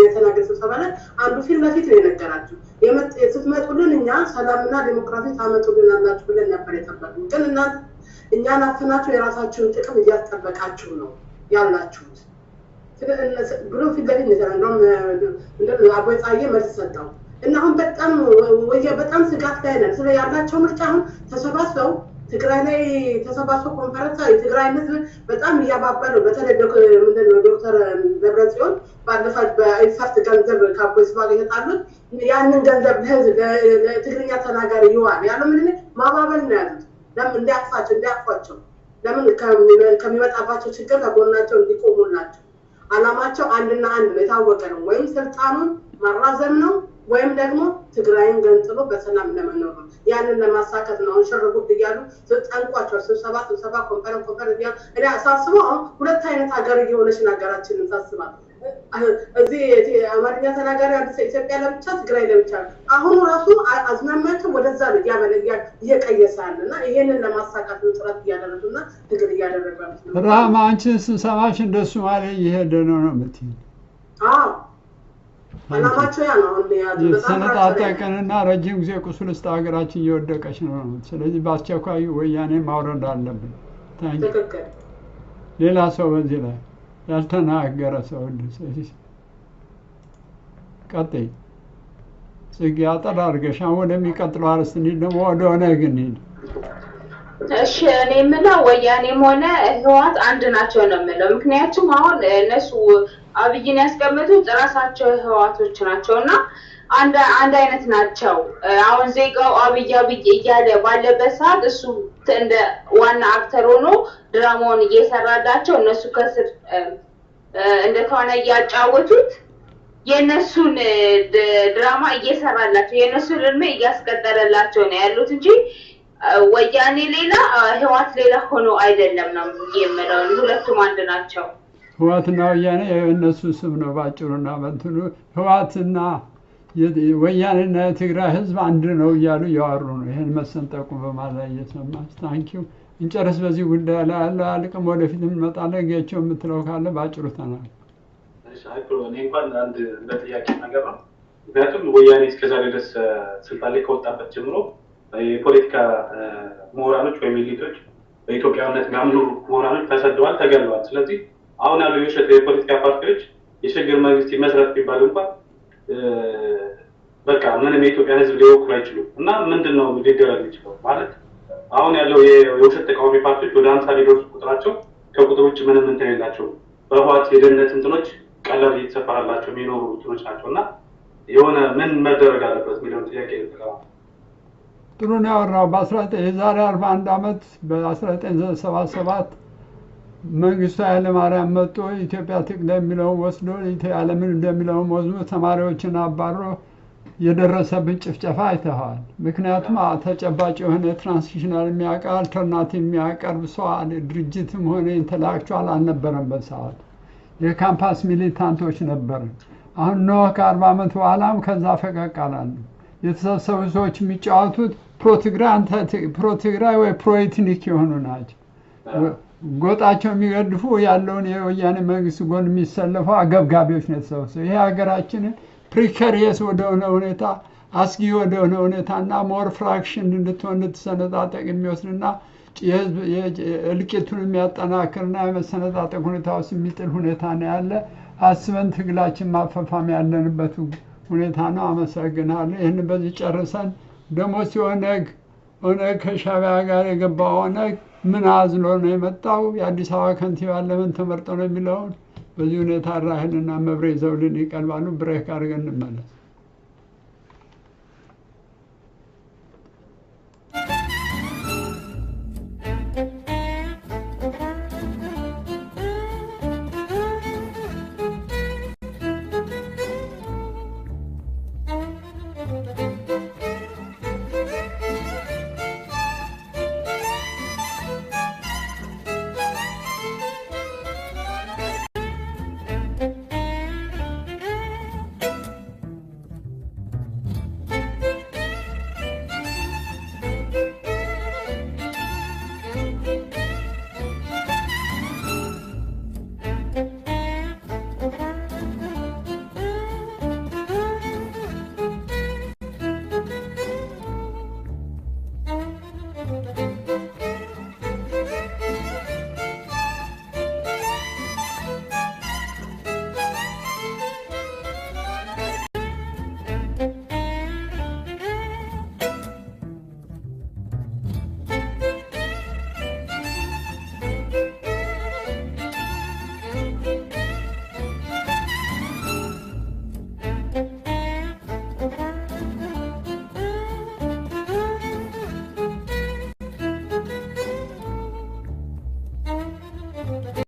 የተናገረ ስብሰባ ላይ አንዱ ፊት ለፊት ነው የነገራቸው ስትመጡልን እኛ ሰላምና ዲሞክራሲ ታመጡልናላችሁ ብለን ነበር የጠበቅነው፣ ግን እናንተ እኛን አፍናችሁ የራሳችሁን ጥቅም እያስጠበቃችሁ ነው ያላችሁት ብሎ ፊት ለፊት ነው አቦይጻዬ መልስ ሰጠው። እና አሁን በጣም ስጋት ላይ ነን። ስለ ያላቸው ምርጫ አሁን ተሰባስበው ትግራይ ላይ ተሰባስበው ኮንፈረንስ የትግራይ ህዝብ በጣም እያባበለው በተለይ ዶክተር ደብረጽዮን ባለፈው በኢንፋክት ገንዘብ ከፖሊስ ጋር የተጣሉት ያንን ገንዘብ ለህዝብ ለትግርኛ ተናጋሪ ይዋል ያለው ምን ማባበል ነው ያሉት። ለምን እንዲያቅፏቸው ለምን ከሚመጣባቸው ችግር ከጎናቸው እንዲቆሙላቸው አላማቸው አንድና አንድ ነው፣ የታወቀ ነው። ወይም ስልጣኑን ማራዘም ነው ወይም ደግሞ ትግራይን ገንጥሎ በሰላም ለመኖር ነው። ያንን ለማሳካት ነው አንሸርጉት እያሉ ተጠንቋቸው ስብሰባ ኮንፈረንስ እኔ አሳስበው ሁለት አይነት ሀገር እየሆነች ሀገራችንን ሳስባት እዚህ አማርኛ ተናጋሪ አዲስ ኢትዮጵያ ለብቻ ትግራይ ለብቻ አሁን ራሱ አዝማሚያቸው ወደዛ ነው እየቀየሳልና ይሄንን ለማሳካት ጥረት እያደረጉና ትግል እያደረጉ ነው። ራማ አንቺ ስንሰማሽ እንደሱ ማለት እየሄደ ነው የምትይኝ? አዎ አላማቸው ያ ነው። የተሰነጣጠቀንና ረጅም ጊዜ ቁስል ውስጥ ሀገራችን እየወደቀች ነው። ስለዚህ በአስቸኳይ ወያኔ ማውረድ አለብን። ትክክል። ሌላ ሰው በዚህ ላይ ያልተናገረ ሰው እንደዚህ ቀጥይ ጽጌ አጠር አድርገሽ አሁን ወደሚቀጥለው አርዕስት እንሂድ። ደግሞ ወደ ኦነግ እንሂድ። እሺ እኔ የምለው ወያኔም ሆነ ህወሓት አንድ ናቸው ነው የምለው። ምክንያቱም አሁን እነሱ አብይን ያስቀመጡት ራሳቸው ህወሓቶች ናቸውና አንድ አይነት ናቸው። አሁን ዜጋው አብይ እያለ ባለበት ሰዓት እሱ እንደ ዋና አክተር ሆኖ ድራማውን እየሰራላቸው እነሱ ከስር እንደተዋና እያጫወቱት የነሱን ድራማ እየሰራላቸው የነሱን እድሜ እያስቀጠለላቸው ነው ያሉት እንጂ ወያኔ ሌላ ህወሓት ሌላ ሆኖ አይደለም ነው የምለው። ሁለቱም አንድ ናቸው። ህወሓትና ወያኔ የእነሱ ስም ነው ባጭሩና በእንትኑ ህወሓትና ወያኔና የትግራይ ህዝብ አንድ ነው እያሉ እያወሩ ነው። ይሄን መሰንጠቁ በማለት እየሰማች ታንኪዩ እንጨርስ። በዚህ ጉዳይ ላይ ያለ አልቅም ወደፊት እንመጣለን። ጌቸው የምትለው ካለ ባጭሩ ተናገር። እሺ እኔ እንኳን አንድ ለጥያቄ ነገር ነው። ምክንያቱም ወያኔ እስከዛሬ ድረስ ስልጣን ላይ ከወጣበት ጀምሮ የፖለቲካ ምሁራኖች ወይም ኤሊቶች በኢትዮጵያዊነት የሚያምኑ ምሁራኖች ተሰደዋል፣ ተገለዋል። ስለዚህ አሁን ያለው የፖለቲካ ፓርቲዎች የሽግግር መንግስት ይመስረት ቢባል እንኳን በቃ ምንም የኢትዮጵያን ህዝብ ሊወክሉ አይችሉም እና ምንድነው ሊደረግ ይችላል ማለት አሁን ያለው የውሸት ተቃዋሚ ፓርቲዎች ወደ 50 ሊደርሱ ቁጥራቸው ከቁጥር ውጭ ምንም እንትን የላቸውም። በህወሓት የደህንነት እንትኖች ቀላል እየተሰፋላቸው የሚኖሩ እንትኖች ናቸውና የሆነ ምን መደረግ አለበት የሚለው ጥያቄ ነው። ጥሩ ነው ያወራው። የዛሬ 41 ዓመት በ1977 መንግስቱ ኃይለማርያም መጥቶ ኢትዮጵያ ትቅደም የሚለውን ወስዶ ዓለምን እንደሚለውን ወስዶ ተማሪዎችን አባሮ የደረሰብን ጭፍጨፋ አይተዋል። ምክንያቱም ተጨባጭ የሆነ ትራንዚሽናል የሚያውቅ አልተርናቲቭ የሚያቀርብ ሰው ድርጅትም ሆነ ኢንተሌክቹዋል አልነበረም። በሰዓት የካምፓስ ሚሊታንቶች ነበርን። አሁን ነው ከ40 ዓመት በኋላም ከዛ ፈቀቅ አላለም። የተሰበሰቡ ሰዎች የሚጫወቱት ፕሮትግራይ ወይ ፕሮኤትኒክ የሆኑ ናቸው። ጎጣቸው የሚገድፉ ያለውን የወያኔ መንግስት ጎን የሚሰለፉ አገብጋቢዎች ነው የተሰበሰቡ። ይሄ ሀገራችንን ፕሪካሪየስ ወደሆነ ሁኔታ አስጊ ወደሆነ ሁኔታና ሞር ፍራክሽን እንድትሆን እንድትሰነጣጠቅ የሚወስድና እልቂቱን የሚያጠናክርና የመሰነጣጠቅ ሁኔታ ውስጥ የሚጥል ሁኔታ ነው ያለ። አስበን ትግላችን ማፈፋም ያለንበት ሁኔታ ነው። አመሰግናለሁ። ይህን በዚህ ጨርሰን ደግሞ ኦነግ ከሻዕቢያ ጋር የገባው ኦነግ ምን አዝሎ ነው የመጣው? የአዲስ አበባ ከንቲባ ለምን ተመርጦ ነው የሚለውን በዚህ ሁኔታ ራህልና መብሬ ዘውድን ይቀርባሉ። ብሬክ አድርገን እንመለስ።